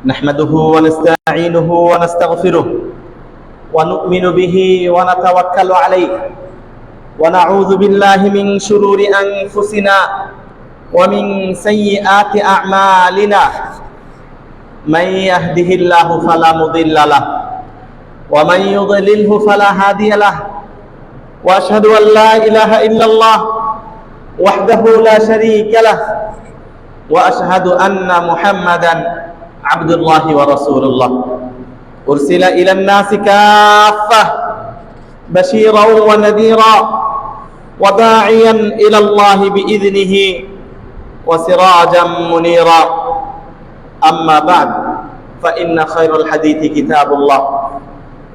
نحمده ونستعينه ونستغفره ونؤمن به ونتوكل عليه ونعوذ بالله من شرور أنفسنا ومن سيئات أعمالنا. من يهده الله فلا مضل له ومن يضلله فلا هادي له، وأشهد أن لا إله إلا الله وحده لا شريك له، وأشهد أن محمدا عبد الله ورسول الله أرسل إلى الناس كافة بشيرا ونذيرا وداعيا إلى الله بإذنه وسراجا منيرا. أما بعد، فإن خير الحديث كتاب الله،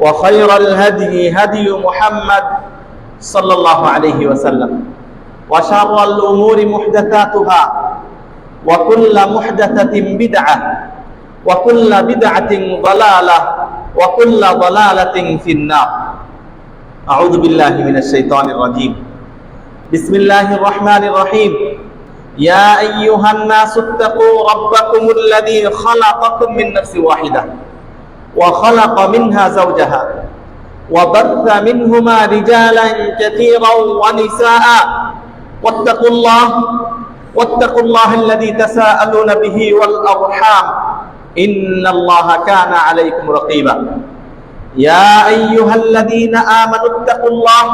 وخير الهدي هدي محمد صلى الله عليه وسلم، وشر الأمور محدثاتها، وكل محدثة بدعة، وكل بدعة ضلالة، وكل ضلالة في النار. أعوذ بالله من الشيطان الرجيم. بسم الله الرحمن الرحيم. يا أيها الناس اتقوا ربكم الذي خلقكم من نفس واحدة وخلق منها زوجها وبث منهما رجالا كثيرا ونساء واتقوا الله الذي تساءلون به والأرحام إن الله كان عليكم رقيبا. يا أيها الذين آمنوا اتقوا الله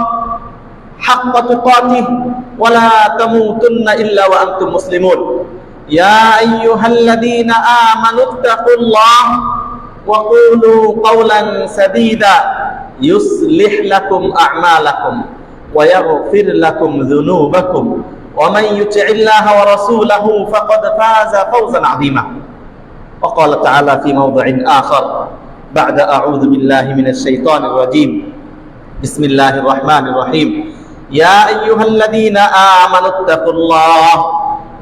حق تقاته ولا تموتن إلا وأنتم مسلمون. يا أيها الذين آمنوا اتقوا الله وقولوا قولا سديدا يصلح لكم أعمالكم ويغفر لكم ذنوبكم، ومن يطع الله ورسوله فقد فاز فوزا عظيما. وقال تعالى في موضع آخر بعد أعوذ بالله من الشيطان الرجيم. بسم الله الرحمن الرحيم. يا أيها الذين آمنوا اتقوا الله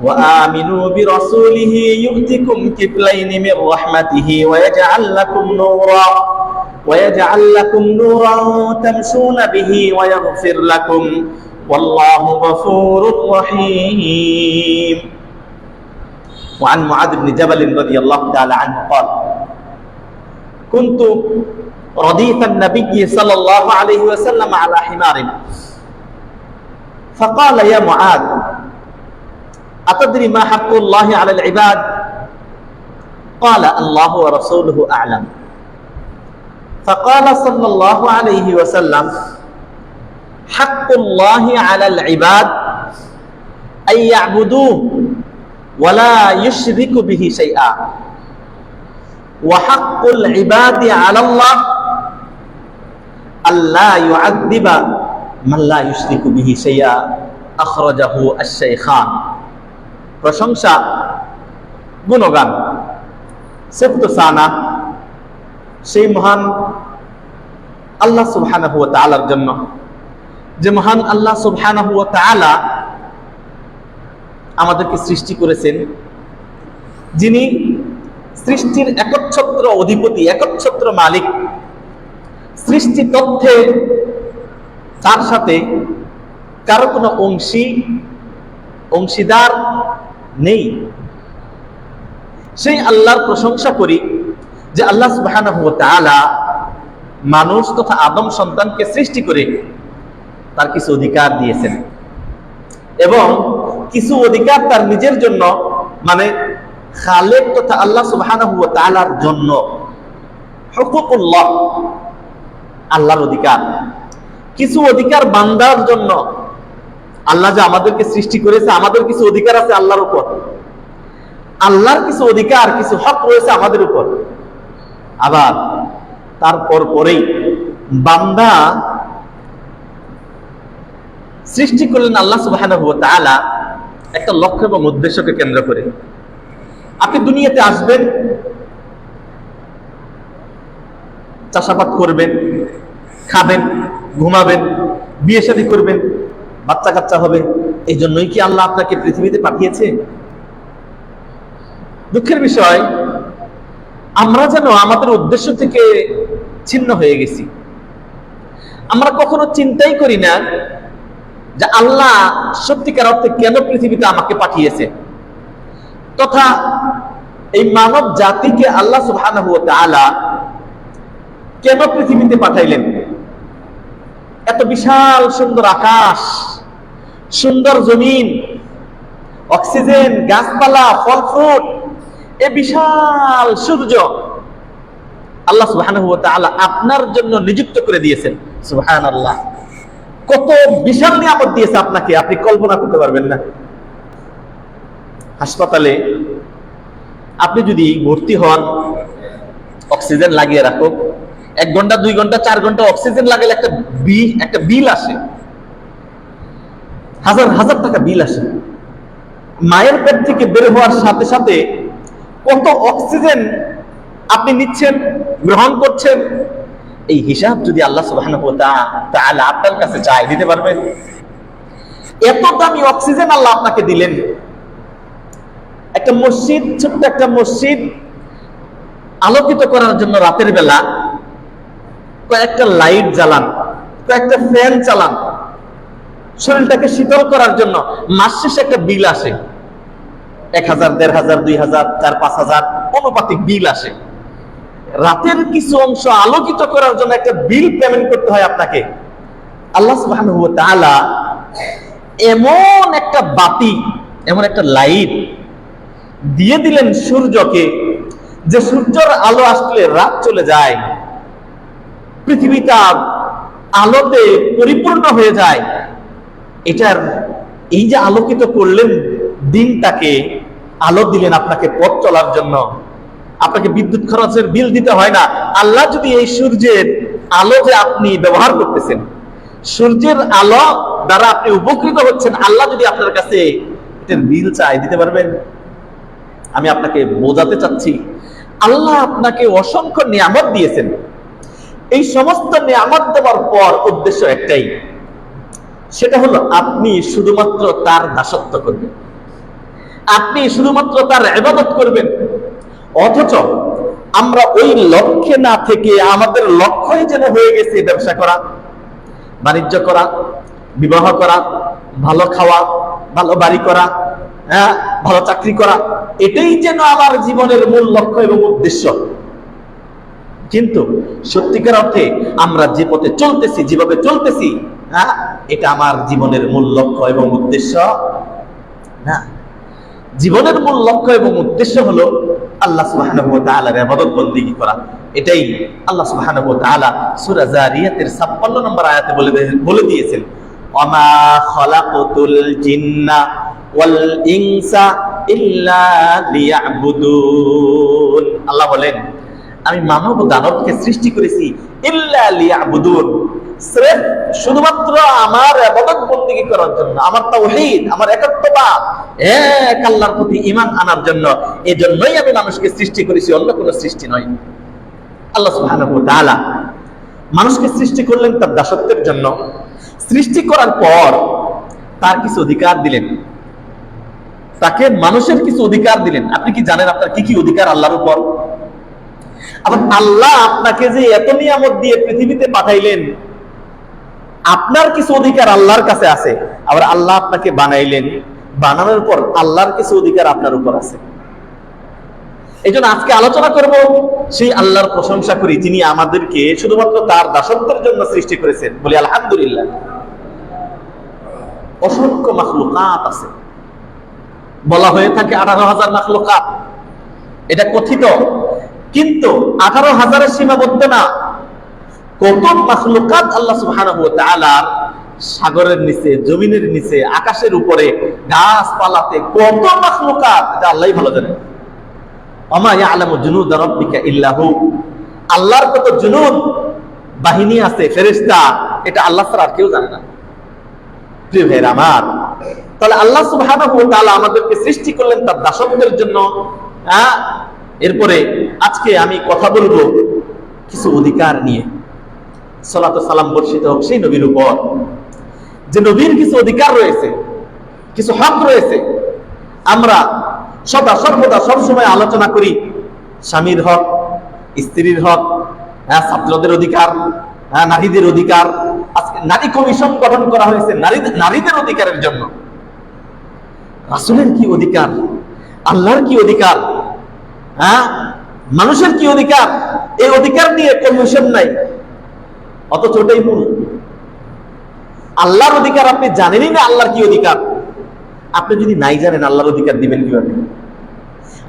وآمنوا برسوله يؤتكم كفلين من رحمته ويجعل لكم نورا تمشون به ويغفر لكم والله غفور رحيم. وعن معاذ بن جبل رضي الله تعالى عنه قال: كنت رديف النبي صلى الله عليه وسلم على حمار فقال: يا معاذ، أتدري ما حق الله على العباد؟ قال: الله ورسوله أعلم. فقال صلى الله عليه وسلم: حق الله على العباد أن يعبدوه ولا يشرك به شيئا، وحق العباد على الله ألا يعذب من لا يشرك به شيئا. أخرجه الشيخان. প্রশংসা, গুণগান, সেফতসানা সেই মহান আল্লাহ সুবহানাহু ওয়া তাআলার জন্য, যে মহান আল্লাহ সুবহানাহু ওয়া তাআলা আমাদেরকে সৃষ্টি করেছেন, যিনি সৃষ্টির একচ্ছত্র অধিপতি, একচ্ছত্র মালিক। সৃষ্টি তথ্যে তার সাথে কারো কোনো অংশীদার নেই। সেই আল্লাহর প্রশংসা করি যে আল্লাহ সুবহানাহু ওয়া তাআলা মানুষ তথা আদম সন্তানকে সৃষ্টি করে তার কিছু অধিকার দিয়েছেন, এবং কিছু অধিকার তার নিজের জন্য, মানে খালেক তথা আল্লাহ সুবহানাহু ওয়া তাআলার জন্য। হুকুকুল্লাহ, আল্লাহর অধিকার। কিছু অধিকার বান্দার জন্য। আল্লাহ যে আমাদেরকে সৃষ্টি করেছে, আমাদের কিছু অধিকার আছে আল্লাহর উপর। আল্লাহর কিছু অধিকার, কিছু হক রয়েছে আমাদের উপর। আবার তারপর পরেই বান্দা সৃষ্টি করলেন আল্লাহ সুবহানাহু ওয়া তাআলা একটা লক্ষ্য এবং উদ্দেশ্যকে কেন্দ্র করে। আপনি দুনিয়াতে আসবেন, চাষাবাদ করবেন, খাবেন, ঘুমাবেন, বিয়ে শাদী করবেন, বাচ্চা কাচ্চা হবে। এই জন্যই কি আল্লাহ আপনাকে পৃথিবীতে পাঠিয়েছে? দুঃখের বিষয়, আমরা যেন আমাদের উদ্দেশ্য থেকে ছিন্ন হয়ে গেছি। আমরা কখনো চিন্তাই করি না যে আল্লাহ সত্যিকার অর্থে কেন পৃথিবীতে আমাকে পাঠিয়েছে, তথা এই মানব জাতিকে আল্লাহ সুবহানাহু ওয়া তাআলা কেন পৃথিবীতে পাঠাইলেন? এত বিশাল সুন্দর আকাশ, সুন্দর জমিন, অক্সিজেন, গাছপালা, ফল ফ্রুট, এ বিশাল সূর্য আল্লাহ সুবহানাহু ওয়া তাআলা আপনার জন্য নিযুক্ত করে দিয়েছেন। সুবহানাল্লাহ, কত বিশাল নিয়ামত দিয়েছে আপনাকে, আপনি কল্পনা করতে পারবেন না। হাসপাতালে আপনি যদি ভর্তি হন, অক্সিজেন লাগিয়ে রাখো, 1 ঘন্টা 2 ঘন্টা 4 ঘন্টা অক্সিজেন লাগালে একটা বিল আসে, হাজার হাজার টাকা বিল আসে। মায়ের পেট থেকে বের হওয়ার সাথে সাথে কত অক্সিজেন আপনি নিচ্ছেন, গ্রহণ করছেন, এই হিসাব যদি আল্লাহ সুবহানাহু ওয়া তাআলা আপনার কাছে চায়, দিতে পারবেন? এত দামি অক্সিজেন আল্লাহ আপনাকে দিলেন। একটা মসজিদ, ছোট্ট একটা মসজিদ আলোকিত করার জন্য রাতের বেলা কয়েকটা লাইট জ্বালান, কয়েকটা ফ্যান চালান, শরীরটাকে শীতল করার জন্য মাস শেষে একটা বিল আসে, 1000, 1500, 2000, 4-5 অনুপাতিক বিল আসে। রাতের কিছু অংশ আলোকিত করার জন্য একটা বিল পেমেন্ট করতে হয় আপনাকে। আল্লাহ সুবহানাহু ওয়া তাআলা এমন একটা বাতি, এমন একটা লাইট দিয়ে দিলেন সূর্যকে, যে সূর্যের আলো আসলে রাত চলে যায়, পৃথিবীটা আলোতে পরিপূর্ণ হয়ে যায়। এটার এই যে আলোকিত করলেন দিনটাকে, আলো দিলেন আপনাকে পথ চলার জন্য, আপনাকে বিদ্যুৎ খরচের বিল দিতে হয় না। আল্লাহ যদি এই সূর্যের আলো যে আপনি ব্যবহার করতেছেন, সূর্যের আলো দ্বারা আপনি উপকৃত হচ্ছেন, আল্লাহ যদি আপনার কাছে এটার বিল চায়, দিতে পারবেন? আমি আপনাকে বোঝাতে চাচ্ছি, আল্লাহ আপনাকে অসংখ্য নিয়ামত দিয়েছেন। এই সমস্ত নিয়ামত দেওয়ার পর উদ্দেশ্য একটাই, সেটা হলো আপনি শুধুমাত্র তার দাসত্ব করবেন, আপনি শুধুমাত্র তার ইবাদত করবেন। অথচ আমরা ওই লক্ষ্যে না থেকে আমাদের লক্ষ্যই যেন হয়ে গেছে ব্যবসা করা, বাণিজ্য করা, বিবাহ করা, ভালো খাওয়া, ভালো বাড়ি করা, ভালো চাকরি করা, এটাই যেন আমার জীবনের মূল লক্ষ্য এবং উদ্দেশ্য। কিন্তু সত্যিকার অর্থে আমরা যে পথে চলতেছি, যেভাবে চলতেছি, এটা আমার জীবনের মূল লক্ষ্য এবং উদ্দেশ্য না। জীবনের মূল লক্ষ্য এবং উদ্দেশ্য হলো আল্লাহ সুবহানাহু ওয়া তাআলার ইবাদত বন্দেগী করা। এটাই আল্লাহ সুবহানাহু ওয়া তাআলা সূরা যারিয়াতের 56 নম্বর আয়াতে বলে দিয়েছেন, ওয়ামা খালাকাতুল জিন্না ওয়াল ইনসা ইল্লা লিয়াবুদুন। আল্লাহ বলেন, আমি মানব ও দানবকে সৃষ্টি করেছি ইল্লা লিয়াবুদুন, সির্ফ শুধুমাত্র আমার ইবাদত বন্দেগী করার জন্য, আমার তাওহীদ, আমার একত্ববাদ, এক আল্লাহর প্রতি ঈমান আনার জন্য। এজন্যই আমি মানুষকে সৃষ্টি করেছি, অন্য কোনো সৃষ্টি নয়। আল্লাহ সুবহানাহু ওয়া তাআলা মানুষকে সৃষ্টি করলেন তার দাসত্বের জন্য। সৃষ্টি করার পর তার কিছু অধিকার দিলেন, তাকে মানুষের কিছু অধিকার দিলেন। আপনি কি জানেন আপনার কি কি অধিকার আল্লাহর উপর? আবার আল্লাহ আপনাকে যে এত নিয়ামত দিয়ে পৃথিবীতে পাঠাইলেন, আপনার কিছু অধিকার আল্লাহর কাছে আছে। আবার আল্লাহ আপনাকে বানাইলেন, বানানোর পর আল্লাহর কিছু অধিকার আপনার উপর আছে। এই জন্য আজকে আলোচনা করব সেই আল্লাহর প্রশংসা করি, যিনি আমাদেরকে শুধুমাত্র তার দাসত্বের জন্য সৃষ্টি করেছেন। বলি আলহামদুলিল্লাহ। অসংখ্য মাখলুকাত আছে, বলা হয়ে থাকে 18,000 মাখলুকাত, এটা কথিত, কিন্তু 18,000-এর সীমাবদ্ধ না। কত মাখলুকাত আল্লাহ সুবহানাহু ওয়া তাআলা সাগরের নিচে, জমিনের নিচে, আকাশের উপরে, গাছপালাতে, কত মাখলুকাত, এটা আল্লাহই ভালো জানেন। ওমা ইয়ালামু জুনুদা রাব্বিকা ইল্লা হু। আল্লাহর কত জুনুদ বাহিনী আছে, ফেরেশতা, এটা আল্লাহ ছাড়া আর কেউ জানে না। প্রিয় ভাইরা আমার, তাহলে আল্লাহ সুবহানাহু ওয়া তাআলা আমাদেরকে সৃষ্টি করলেন তার দাসত্বের জন্য। এরপরে আজকে আমি কথা বলবো কিছু অধিকার নিয়ে। সালাত ও সালাম বর্ষিত হোক সেই নবীর উপর, যে নবীর কিছু অধিকার রয়েছে, কিছু হক রয়েছে। আমরা সদা সর্বদা সবসময় আলোচনা করি স্বামীর হক, স্ত্রীর হক, ছাত্রদের অধিকার, নারীদের অধিকার। আজকে নারী কমিশন গঠন করা হয়েছে নারীদের অধিকারের জন্য। রাসূলের কি অধিকার, আল্লাহর কি অধিকার, হ্যাঁ, মানুষের কি অধিকার, এই অধিকার নিয়ে কমিশন নাই, অথচ ওটাই মূল। আল্লাহর অধিকার আপনি জানেনই না, আল্লাহর কি অধিকার। আপনি যদি নাই জানেন আল্লাহর অধিকার দিবেন কিভাবে?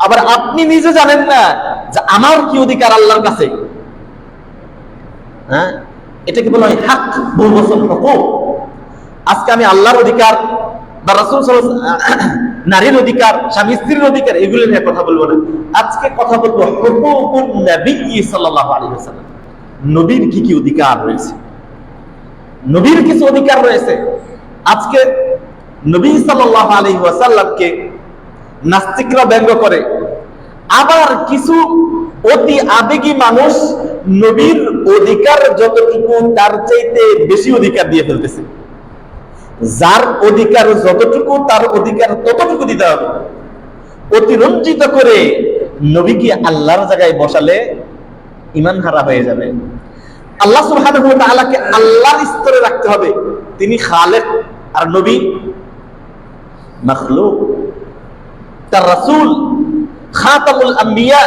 আবার আপনি নিজে জানেন না যে আমার কি অধিকার আল্লাহর কাছে। হ্যাঁ, এটাকে বলা হয় হক বহু বছর হুকুক। আজকে আমি আল্লাহর অধিকার বা রাসূল নারীর অধিকার, স্বামী স্ত্রীর অধিকার, এগুলো নিয়ে কথা বলবো না। আজকে কথা বলবো হুকুকুন নবী সাল্লাল্লাহু আলাইহি ওয়াসাল্লাম, নবীর কি কি অধিকার রয়েছে। নবীর কিছু অধিকার রয়েছে। আজকে নবী সাল্লাল্লাহু আলাইহি ওয়াসাল্লামকে নাস্তিকরা ব্যঙ্গ করে, আবার কিছু অতি আবেগী মানুষ নবীর অধিকার যতটুকু তার চাইতে বেশি অধিকার দিয়ে ফেলতেছে। যার অধিকার যতটুকু তার অধিকার ততটুকু দিতে হবে। অতিরঞ্জিত করে নবীকে আল্লাহর জায়গায় বসালে ঈমান হারা হয়ে যাবে। আল্লাহ সুবহানাহু ওয়া তাআলাকে আল্লাহর স্তরে রাখতে হবে, তিনি খালেক আর নবী মাখলুক। তার রাসূল খাতামুল আম্বিয়া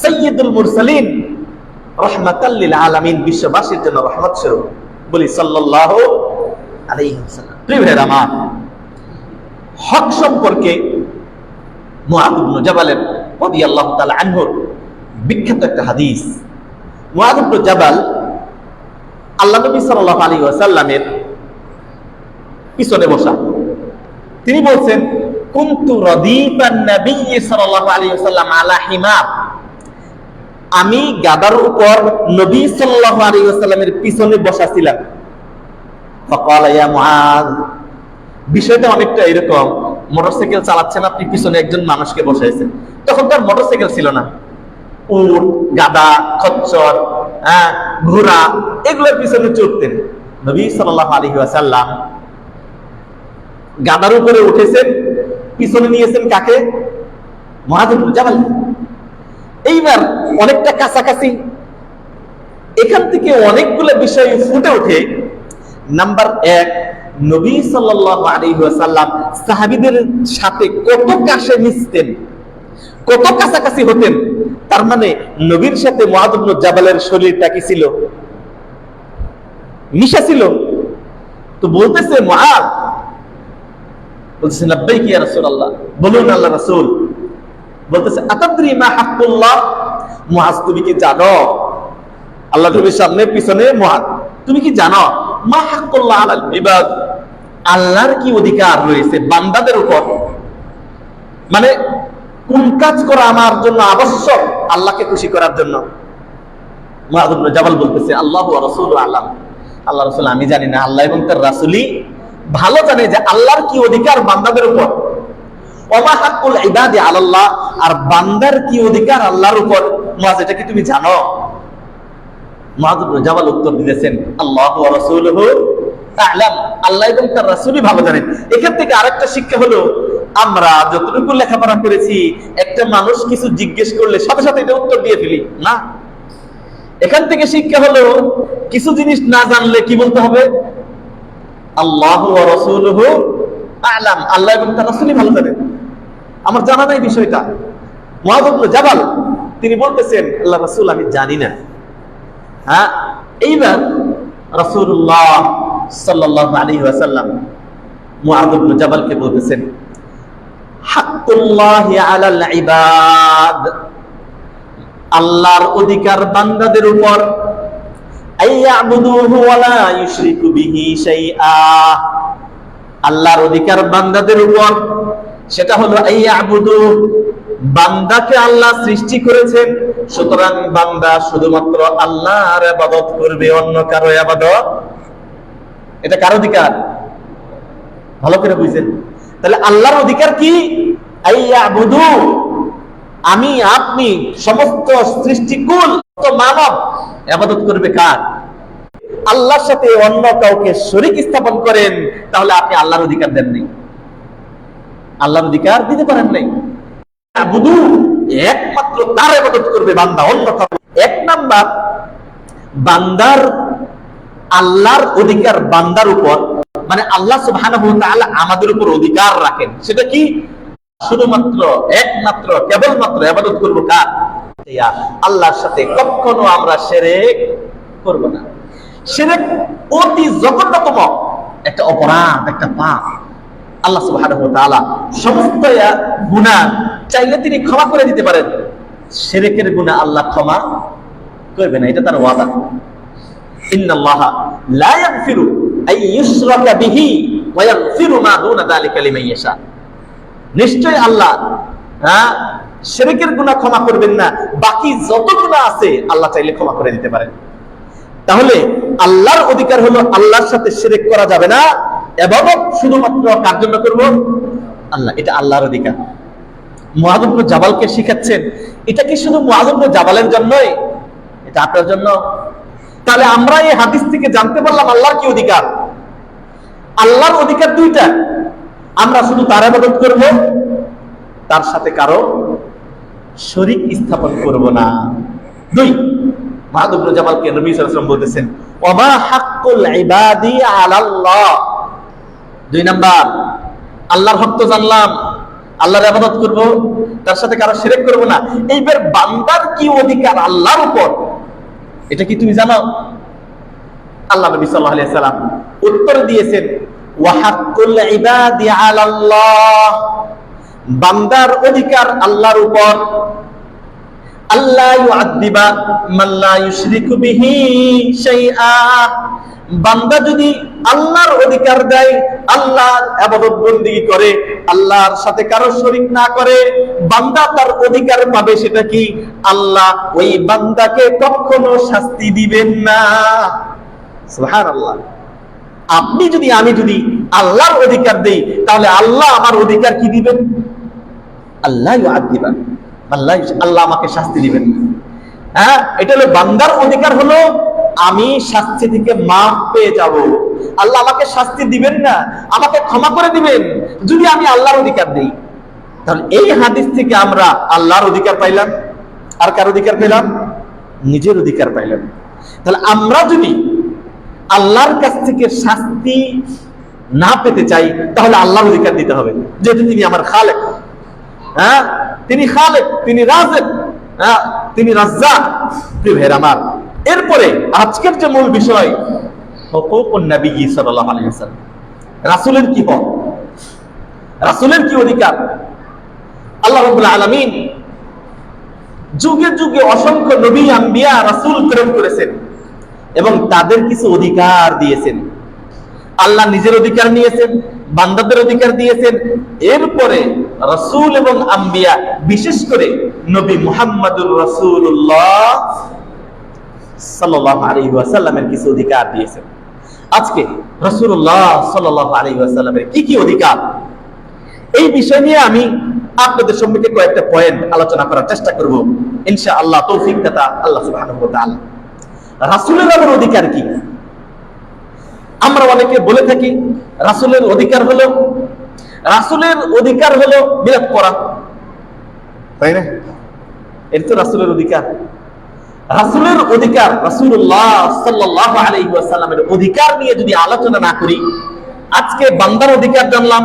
সাইয়্যিদুল মুরসালিন রাহমাতাল লিল আলামিন, বিশ্ববাসীর জন্য রহমত স্বরূপ। বলি সাল্লাল্লাহু আলাইহি ওয়াসাল্লাম। প্রিয় ভাইরা আমার, হক সম্পর্কে মুআয ইবনে জাবাল রাদিয়াল্লাহু তাআলা আনহু বিখ্যাত একটা হাদিস। মুআয ইবনে জাবাল আল্লাহ নবী সাল্লাল্লাহু আলাইহি ওয়াসাল্লামের পিছনে বসা। তিনি বলছেন, কুনতু রাদিফান নবী সাল্লাল্লাহু আলাইহি ওয়াসাল্লাম আলা হিমার, আমি গাদার উপর নবী সাল্লাল্লাহু আলাইহি ওয়াসাল্লামের পিছনে বসা ছিলাম। ফাকালা ইয়া মুআয, বিষয়টা অনেকটা এরকম, মোটরসাইকেল চালাচ্ছেন আপনি, পিছনে একজন মানুষকে বসাইছেন। তখন তার মোটরসাইকেল ছিল না, উট, গাদা, খচ্চর, ঘোড়া, এগুলোর পিছনে চড়তেন। নবী সাল্লাল্লাহু আলাইহি ওয়াসাল্লাম গাদার উপরে উঠেছেন, পিছনে নিয়েছেন কাকে? মুআয ইবনে জাবাল। এইবার অনেকটা কাছাকাছি, এখান থেকে অনেকগুলো বিষয় ফুটে ওঠে। নাম্বার 1, নবী সাল্লাল্লাহু আলাইহি ওয়াসাল্লাম সাহাবীদের সাথে কত কাছে মিশতেন, কত কাছাকাছি হতেন। তার মানে নবীর সাথে মুআয ইবনে জাবালের শরীরটা কি ছিল? মিশা ছিল। তো বলতেছে মুআয, বলতেছে লাব্বাইক ইয়া রাসূলুল্লাহ, বলুন আল্লাহর রাসূল। বলতেছে আতাদরি মা হাক্কুল্লাহ, মুআয তুমি কি জানো, আল্লাহ নবীর সামনে পিছনে মুআয, তুমি কি জানো মা হাক্কুল্লাহ আলাল ইবাদ, আল্লাহর কি অধিকার রয়েছে বান্দাদের উপর? মানে কোন কাজ করা আমার জন্য আবশ্যক আল্লাহকে খুশি করার জন্য? মুআয ইবনে জাবাল বলতেছে আল্লাহু ওয়া রাসূলু আ'লাম, আল্লাহ রাসূল আমি জানি না, আল্লাহ এবং তার রাসূলই ভালো জানে যে আল্লাহর কি অধিকার বান্দাদের উপর। ওমা হাক্কুল ইবাদি আলাল্লাহ, আর বান্দার কি অধিকার আল্লাহর উপর, মুআয এটা কি তুমি জানো? মুআয ইবনে জাবাল উত্তর দিয়েছেন আল্লাহু ওয়া রাসূলুহু আ'লাম, আল্লাহ এবং তার রাসূলই ভালো জানেন। এখান থেকে আরেকটা শিক্ষা হলো, আমরা যতটুকু লেখাপড়া করেছি, একটা মানুষ কিছু জিজ্ঞেস করলে সাথে সাথে এটা উত্তর দিয়ে ফেলি না। এখান থেকে শিক্ষা হলো, কিছু জিনিস না জানলে কি বলতে হবে? আল্লাহু ওয়া রাসূলুহু আ'লাম, আল্লাহ এবং তার রাসূলই ভালো জানেন, আমার জানা নাই বিষয়টা। মুআয ইবনে জাবাল তিনি বলতেছেন আল্লাহ রাসূল আমি জানি না। হ্যাঁ, এইবার রাসূলুল্লাহ সাল্লাল্লাহু আলাইহি ওয়াসাল্লাম মুআয ইবনে জাবালকে বলতেছেন হাক্কুল্লাহি আলাল ইবাদ, আল্লাহর অধিকার বান্দাদের উপর, আইয়াবুদুহু ওয়া লা ইউশরিকু বিহি শাইআ, আল্লাহর অধিকার বান্দাদের উপর সেটা হলো আইয়াবুদু, বান্দাকে আল্লাহ সৃষ্টি করেছেন, সুতরাং বান্দা শুধুমাত্র আল্লাহর ইবাদত করবে, অন্য কারো ইবাদত। এটা কার অধিকার? ভালো করে বুঝেন। তাহলে আল্লাহর অধিকার কি? আইয়াবুদু, আমি আপনি সমস্ত সৃষ্টিকুল মানব ইবাদত করবে কার? আল্লাহর সাথে অন্য কাউকে শরীক স্থাপন করেন, তাহলে আপনি আল্লাহর অধিকার দেন নাই, আল্লাহর অধিকার দিতে পারেন নাই। আবুদু, একমাত্র তার ইবাদত করবে বান্দা, অন্য কাউকে। 1 নাম্বার, বান্দার আল্লাহর অধিকার বান্দার উপর, মানে আল্লাহ সুবহানাহু ওয়া তাআলা আমাদের উপর অধিকার রাখেন, সেটা কি? শুধুমাত্র একমাত্র কেবলমাত্র ইবাদত করব কার? আল্লাহর সাথে কখনো আমরা শিরক করব না। শিরক অতি জঘন্যতম একটা অপরাধ, একটা পাপ। আল্লাহ সুবহানাহু ওয়া তাআলা সমস্ত গুনাহ চাইলে তিনি ক্ষমা করে দিতে পারেন, শিরকের গুনাহ আল্লাহ ক্ষমা করবে না, এটা তার ওয়াদা। ইন্নাল্লাহা লা ইয়াগফিরু আন ইউশরাকা বিহি ওয়া ইয়াগফিরু মা দুনা যালিকা লিমান ইয়াশা। নিশ্চয় আল্লাহ শিরকের গুনাহ ক্ষমা করবেন না, বাকি যত গুনাহ আছে আল্লাহ চাইলে ক্ষমা করে দিতে পারেন। তাহলে আল্লাহর অধিকার হলো আল্লাহর সাথে শিরক করা যাবে না, ইবাদত শুধুমাত্র কার জন্য করব? আল্লাহ। এটা আল্লাহর অধিকার। মুআয ইবনে জাবালকে শিখাচ্ছেন, এটা কি শুধু মুআয ইবনে জাবালের জন্যই? এটা আপনার জন্য। তাহলে আমরা এই হাদিস থেকে জানতে পারলাম আল্লাহর কি অধিকার। আল্লাহর অধিকার দুইটা, আমরা শুধু তার ইবাদত করব, তার সাথে কারো শরীক স্থাপন করব না। দুই, মুআয ইবনে জাবালকে নবী সাল্লাল্লাহু আলাইহি ওয়াসাল্লাম বলতেছেন, ওমা হাক্কুল ইবাদি আলাল্লাহ। দুই নাম্বার, আল্লাহর হক তো জানলাম, আল্লাহর ইবাদত করব, তার সাথে কারো শিরক করব না। এইবার বান্দার কি অধিকার আল্লাহর উপর, এটা কি তুমি জানো? আল্লাহ নবী সাল্লাল্লাহু আলাইহি ওয়াসাল্লাম উত্তর দিয়েছেন, ওয়া হাক্কুল ইবাদি আলাল্লাহ। বান্দার অধিকার আল্লাহর উপর, আল্লাহ ইউআযযিবা মান লা ইউশরিকু বিহি শাইআ। বান্দা যদি আল্লাহর অধিকার দেয়, আল্লাহর ইবাদত বندگی করে, আল্লাহর সাথে কারো শরীক না করে, বান্দা তার অধিকার পাবে। সেটা কি? আল্লাহ ওই বান্দাকে কখনো শাস্তি দিবেন না। সুবহানাল্লাহ। আপনি যদি, আমি যদি আল্লাহর অধিকার দেই, তাহলে আল্লাহ আমার অধিকার কি দিবেন? আল্লাহ ইউআযযিবা মান লা ইউশরিকু, আল্লাহ আমাকে শাস্তি দিবেন। এটা হলো বান্দার অধিকার, হলো আমি শাস্তি থেকে মাফ পেয়ে যাব। আল্লাহ আমাকে শাস্তি দিবেন না, আমাকে ক্ষমা করে দিবেন যদি আমি আল্লাহর অধিকার দেই। তাহলে এই হাদিস থেকে আমরা আল্লাহর অধিকার পাইলাম, আর কার অধিকার পেলাম? নিজের অধিকার পাইলাম। তাহলে আমরা যদি আল্লাহর কাছ থেকে শাস্তি না পেতে চাই, তাহলে আল্লাহর অধিকার দিতে হবে, যেহেতু তিনি আমার খালেক। তিনি খালেক, তিনি রাযিক, তিনি রাজ্জাক। প্রিয় ভাইরা আমার, এরপরে আজকের যে মূল বিষয়, হুকুকুন নবী সাল্লাল্লাহু আলাইহি ওয়াসাল্লাম। রাসূলের কি হক, রাসূলের কি অধিকার? আল্লাহ রাব্বুল আলামিন যুগে যুগে অসংখ্য নবী, আম্বিয়া, রাসূল প্রেরণ করেছেন এবং তাদের কিছু অধিকার দিয়েছেন। আল্লাহ নিজের অধিকার নিয়েছেন, বান্দাদের অধিকার দিয়েছেন। এরপরে রাসূল এবং আম্বিয়া, বিশেষ করে নবী মুহাম্মদুর রাসূলুল্লাহ সাল্লাল্লাহু আলাইহি ওয়াসাল্লামের কিছু অধিকার দিয়েছেন। আজকে রাসূলুল্লাহ সাল্লাল্লাহু আলাইহি ওয়াসাল্লামের কি কি অধিকার, এই বিষয় নিয়ে আমি আপনাদের সম্মুখে কয়েকটা পয়েন্ট আলোচনা করার চেষ্টা করব ইনশাআল্লাহ। তৌফিক দাতা আল্লাহ সুবহানাহু ওয়া তাআলা। রাসূলের আবার অধিকার কি? আমরা অনেকে বলে থাকি রাসূলের অধিকার হলো, রাসূলের অধিকার হলো বিরাত পড়া, তাই না? এটা তো রাসূলের অধিকার। রাসূলের অধিকার, রাসূলুল্লাহ সাল্লাল্লাহু আলাইহি ওয়াসাল্লামের অধিকার নিয়ে যদি আলোচনা না করি, আজকে বান্দার অধিকার জানলাম,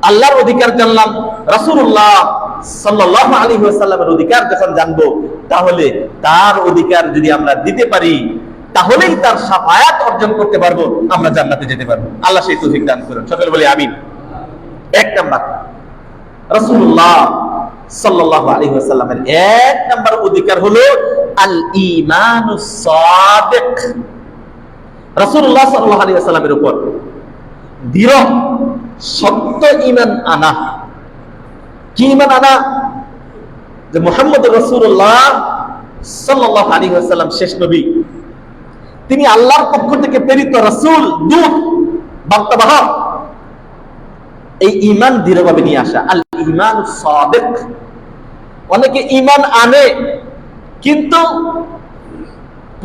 আল্লাহর অধিকার জানলাম, রাসূলুল্লাহ সাল্লাল্লাহু আলাইহি ওয়াসাল্লামের অধিকার যখন জানবো, তাহলে তার অধিকার যদি আমরা দিতে পারি, তাহলেই তার শাফায়াত অর্জন করতে পারবো, আমরা জান্নাতে যেতে পারবো। আল্লাহ সেই তৌফিক দান করুন, সকলে বলি আমিন। এক নাম্বার, রাসূলুল্লাহ সাল্লাল্লাহু আলাইহি ওয়াসাল্লামের এক নাম্বার অধিকার হলো আল ঈমানুস সাদিক। রাসূলুল্লাহ সাল্লাল্লাহু আলাইহি ওয়াসাল্লামের উপর দৃঢ় সত্য ঈমান আনা। কি ঈমান আনা? যে মুহাম্মদুর রাসূলুল্লাহ সাল্লাল্লাহু আলাইহি ওয়াসাল্লাম শেষ নবী, তিনি আল্লাহর পক্ষ থেকে প্রেরিত রাসূল, দূত, বার্তাবাহক। এই ঈমান দৃঢ়ভাবে নিয়ে আসা, আল ঈমানুস সাদিক। অনেকে ঈমান আনে কিন্তু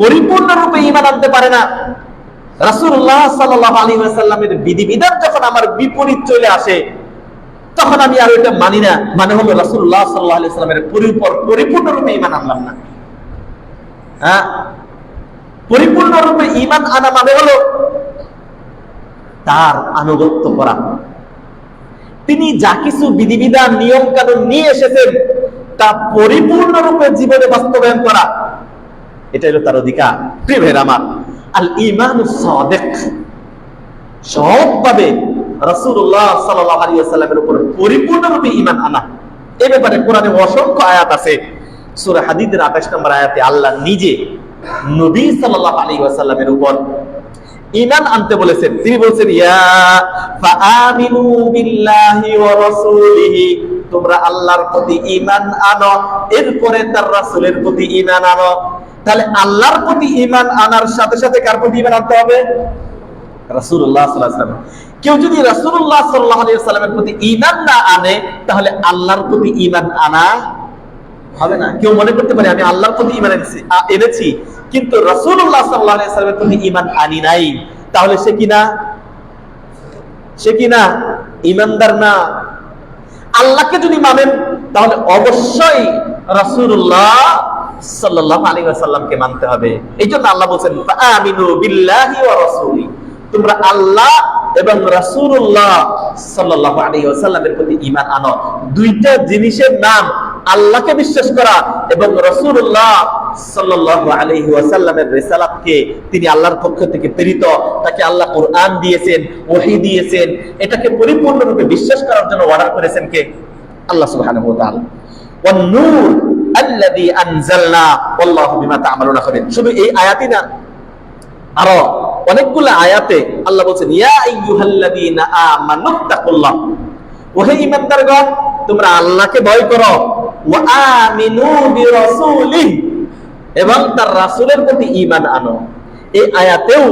পরিপূর্ণরূপে ঈমান আনতে পারে না। রাসূলুল্লাহ সাল্লাল্লাহু আলাইহি ওয়াসাল্লামের বিধিবিধান যখন আমার বিপরীত চলে আসে, তখন আমি আর এটা মানি না, মানে হলো রাসূলুল্লাহ সাল্লাল্লাহু আলাইহি ওয়াসাল্লামের পরিপূর্ণরূপে ঈমান আনলাম না। পরিপূর্ণরূপে ঈমান আনা মানে হলো তার আনুগত্য করা। তিনি যা কিছু বিধিবিধান নিয়ম কানুন নিয়ে এসেছেন তা পরিপূর্ণরূপে জীবনে বাস্তবায়ন করা, এটা হলো তার অধিকার। প্রিয় ভাইরা আমার, আল ঈমানুস সাদিক, সবভাবে রাসূলুল্লাহ সাল্লাল্লাহু আলাইহি ওয়াসাল্লামের উপর পরিপূর্ণরূপে ঈমান আনা। এই ব্যাপারে কোরআনে অসংখ্য আয়াত আছে। সূরা হাদীদের 28 নম্বর আয়াতে আল্লাহ নিজে নবী সাল্লাল্লাহু আলাইহি ওয়াসাল্লামের উপর ঈমান আনতে বলেছেন। তিনি বলেছেন, ইয়া ফাআমিনু বিল্লাহি ওয়া রাসূলিহি, তোমরা আল্লাহর প্রতি ঈমান আনো, এরপরে তার রাসূলের প্রতি ঈমান আনো। তাহলে আল্লাহর প্রতি ঈমান আনার সাথে সাথে কার প্রতি ঈমান আনতে হবে? রাসূলুল্লাহ সাল্লাল্লাহু আলাইহি ওয়াসাল্লাম। কেউ যদি রাসূলুল্লাহ সাল্লাল্লাহু আলাইহি ওয়াসাল্লামের প্রতি ঈমান না আনে, তাহলে আল্লাহর প্রতি ঈমান আনা হবে না। কেউ মনে করতে পারে আমি আল্লাহর প্রতি ঈমান এনেছি কিন্তু রাসূলুল্লাহ সাল্লাল্লাহু আলাইহি ওয়াসাল্লামের প্রতি ঈমান আনি নাই, তাহলে সে কিনা ঈমানদার না। আল্লাহকে যদি মানেন তাহলে অবশ্যই রাসূলুল্লাহ সাল্লাল্লাহু আলাইহি ওয়াসাল্লামকে মানতে হবে। এইজন্য আল্লাহ বলেন, ফাআমিনু বিল্লাহি ওয়া রাসূলি, তোমরা আল্লাহ এবং রাসূলুল্লাহ সাল্লাল্লাহু আলাইহি ওয়াসাল্লামের প্রতি ঈমান আনো। দুইটা জিনিসের নাম, আল্লাহকে বিশ্বাস করা এবং রাসূলুল্লাহ সাল্লাল্লাহু আলাইহি ওয়াসাল্লামের রিসালাতকে, তিনি আল্লাহর পক্ষ থেকে প্রেরিত, তাকে আল্লাহ কোরআন দিয়েছেন, ওহী দিয়েছেন, এটাকে পরিপূর্ণরূপে বিশ্বাস করার জন্য অর্ডার করেছেন কে? আল্লাহ সুবহানাহু ওয়া তাআলা। ওয়ান নূর আল্লাযী আনজালনা ওয়াল্লাহু বিমা তা'মালুনা খাবীর। শুধু এই আয়াতই না, আরো অনেকগুলো আয়াতে আল্লাহ বলেন, ইয়া আইয়ুহাল্লাযীনা আমানুত্তাকুল্লাহ, ওহে ঈমানদারগণ তোমরা আল্লাহকে ভয় করো, ওয়া আমিনু বিরাসূলিহি, এবং তার রাসূলের প্রতি ঈমান আনো। এই আয়াতেও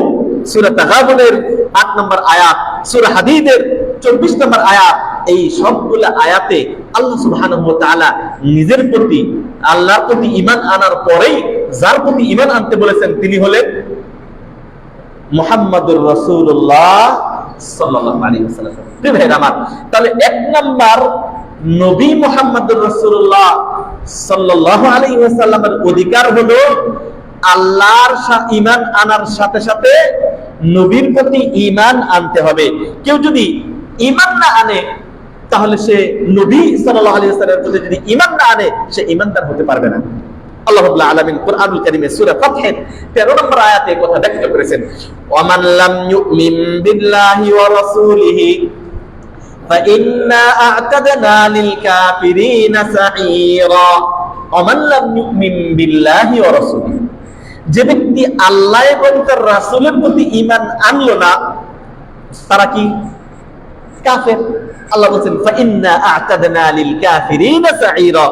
সূরা তাগাবুনের 8 নম্বর আয়াত, সূরা হাদীদের 24 নম্বর আয়াত, এই সবগুলো আয়াতে আল্লাহ সুবহানাহু ওয়া তাআলা নিজের প্রতি, আল্লাহর প্রতি ঈমান আনার পরেই যার প্রতি ঈমান আনতে বলেছেন তিনি হলেন মুহাম্মাদুর রাসূলুল্লাহ সাল্লাল্লাহু আলাইহি ওয়াসাল্লাম। তাহলে এক নাম্বার নবী মুহাম্মাদুর রাসূলুল্লাহ সাল্লাল্লাহু আলাইহি ওয়াসাল্লামের অধিকার হলো আল্লাহর ঈমান আনার সাথে সাথে নবীর প্রতি ঈমান আনতে হবে। কেউ যদি ঈমান না আনে তাহলে সে নবী সাল্লাল্লাহু আলাইহি ওয়াসাল্লামের প্রতি যদি ঈমান না আনে সে ঈমানদার হতে পারবে না। আল্লাহ রাব্বুল আলামিন কুরআনুল কারীমে সূরা ফাতহের 13 নম্বর আয়াতে এই কথা ব্যাখ্যা করেছেন, ওয়ামান লাম ইউমিন বিল্লাহি ওয়া রাসূলিহি ফাইন্না আ'তাদনা লিল কাফিরিনা সাঈরা। ওয়ামান লাম ইউমিন বিল্লাহি ওয়া রাসূলিহি, যে ব্যক্তি আল্লাহ এবং তার রাসূলের প্রতি ঈমান আনলো না তারা কি? কাফের। আল্লাহ বলেন, ফাইন্না আ'তাদনা লিল কাফিরিনা সাঈরা,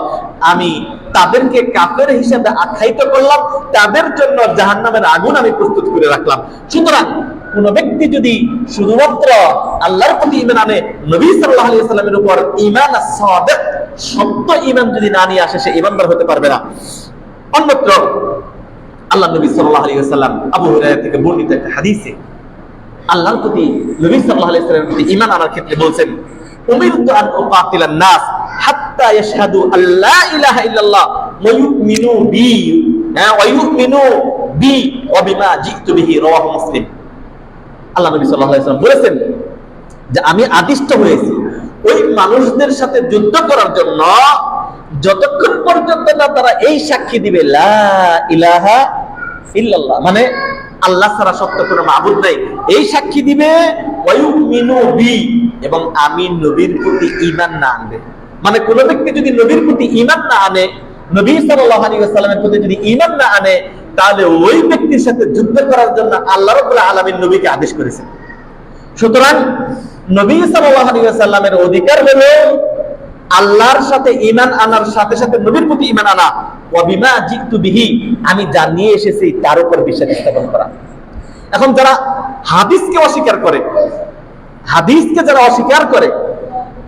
আমি তাদেরকে কাফের হিসেবে আখ্যায়িত করলাম, তাদের জন্য জাহান্নামের আগুন আমি প্রস্তুত করে রাখলাম। সুতরাং কোন ব্যক্তি যদি শুধুমাত্র আল্লাহর প্রতি ঈমান আনে, নবী সাল্লাল্লাহু আলাইহি ওয়াসাল্লামের উপর ঈমান সাদিক, সত্য ঈমান যদি না নিয়ে আসে, সে ঈমানদার হতে পারবে না। অন্যত্র আল্লাহ নবী সাল্লাল্লাহু আলাইহি ওয়াসাল্লাম আবু হুরায়রা থেকে বর্ণিত একটা হাদিসে আল্লাহর প্রতি, নবী সাল্লাল্লাহু আলাইহি ওয়াসাল্লামের প্রতি ঈমান আনার ক্ষেত্রে বলছেন, উমিরতু আন উকাতিলান নাস হাত্তা ইয়াশহাদু আল্লা ইলাহা ইল্লাল্লাহ ওয়া ইউমিনু বি ওয়া বিমা জিতু বিহি, রাওয়াহু মুসলিম। আল্লাহ নবী সাল্লাল্লাহু আলাইহি ওয়াসাল্লাম বলেছেন যে আমি আদিষ্ট হয়েছি ওই মানুষদের সাথে যুদ্ধ করার জন্য যতক্ষণ পর্যন্ত না তারা এই সাক্ষী দিবে, লা ইলাহা ইল্লাল্লাহ, মানে আল্লাহ ছাড়া সত্য কোনো মাবুদ নাই, এই সাক্ষী দিবে, ওয়া ইউমিনু বি, এবং আমি নবীর প্রতি ঈমান না আনবে। মানে কোন ব্যক্তি যদি নবীর প্রতি ঈমান না আনে, নবী সাল্লাল্লাহু আলাইহি ওয়াসাল্লামের প্রতি যদি ঈমান না আনে, তাহলে ওই ব্যক্তির সাথে যুদ্ধ করার জন্য আল্লাহ রাব্বুল আলামিন নবীকে আদেশ করেছেন। সুতরাং নবী সাল্লাল্লাহু আলাইহি ওয়াসাল্লামের অধিকার হলো আল্লাহর সাথে ঈমান আনার সাথে সাথে নবীর প্রতি ঈমান আনা, ওয়া বিমা জিতু বিহি, আমি যা নিয়ে এসেছি তার উপর বিশ্বাস স্থাপন করা। এখন যারা হাদিসকে অস্বীকার করে, হাদিসকে যারা অস্বীকার করে,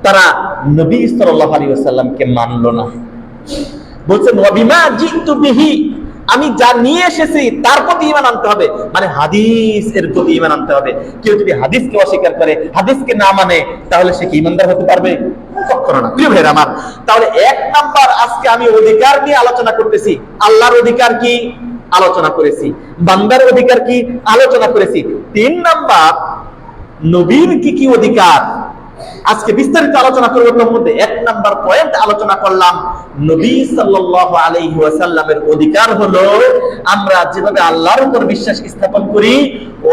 তারা নবী সাল্লাল্লাহু আলাইহি ওয়াসাল্লামকে মানলো না। বলছেন ওয়া বিমা জিতু বিহি, আমি যা নিয়ে এসেছি তার প্রতি ঈমান আনতে হবে, মানে হাদিস এর প্রতি ঈমান আনতে হবে। কেউ যদি হাদিসকে অস্বীকার করে, হাদিসকে না মানে, তাহলে সে কি ঈমানদার হতে পারবে? কখনো না। প্রিয় ভাইরা আমার, তাহলে এক নাম্বার আজকে আমি অধিকার নিয়ে আলোচনা করতেছি। আল্লাহর অধিকার কি আলোচনা করেছি, বান্দার অধিকার কি আলোচনা করেছি। 3 নাম্বার নবীর কি কি অধিকার আজকে বিস্তারিত আলোচনা করব। তার মধ্যে এক নাম্বার পয়েন্ট আলোচনা করলাম, নবী সাল্লাল্লাহু আলাইহি ওয়াসাল্লামের অধিকার হলো আমরা যেভাবে আল্লাহর উপর বিশ্বাস স্থাপন করি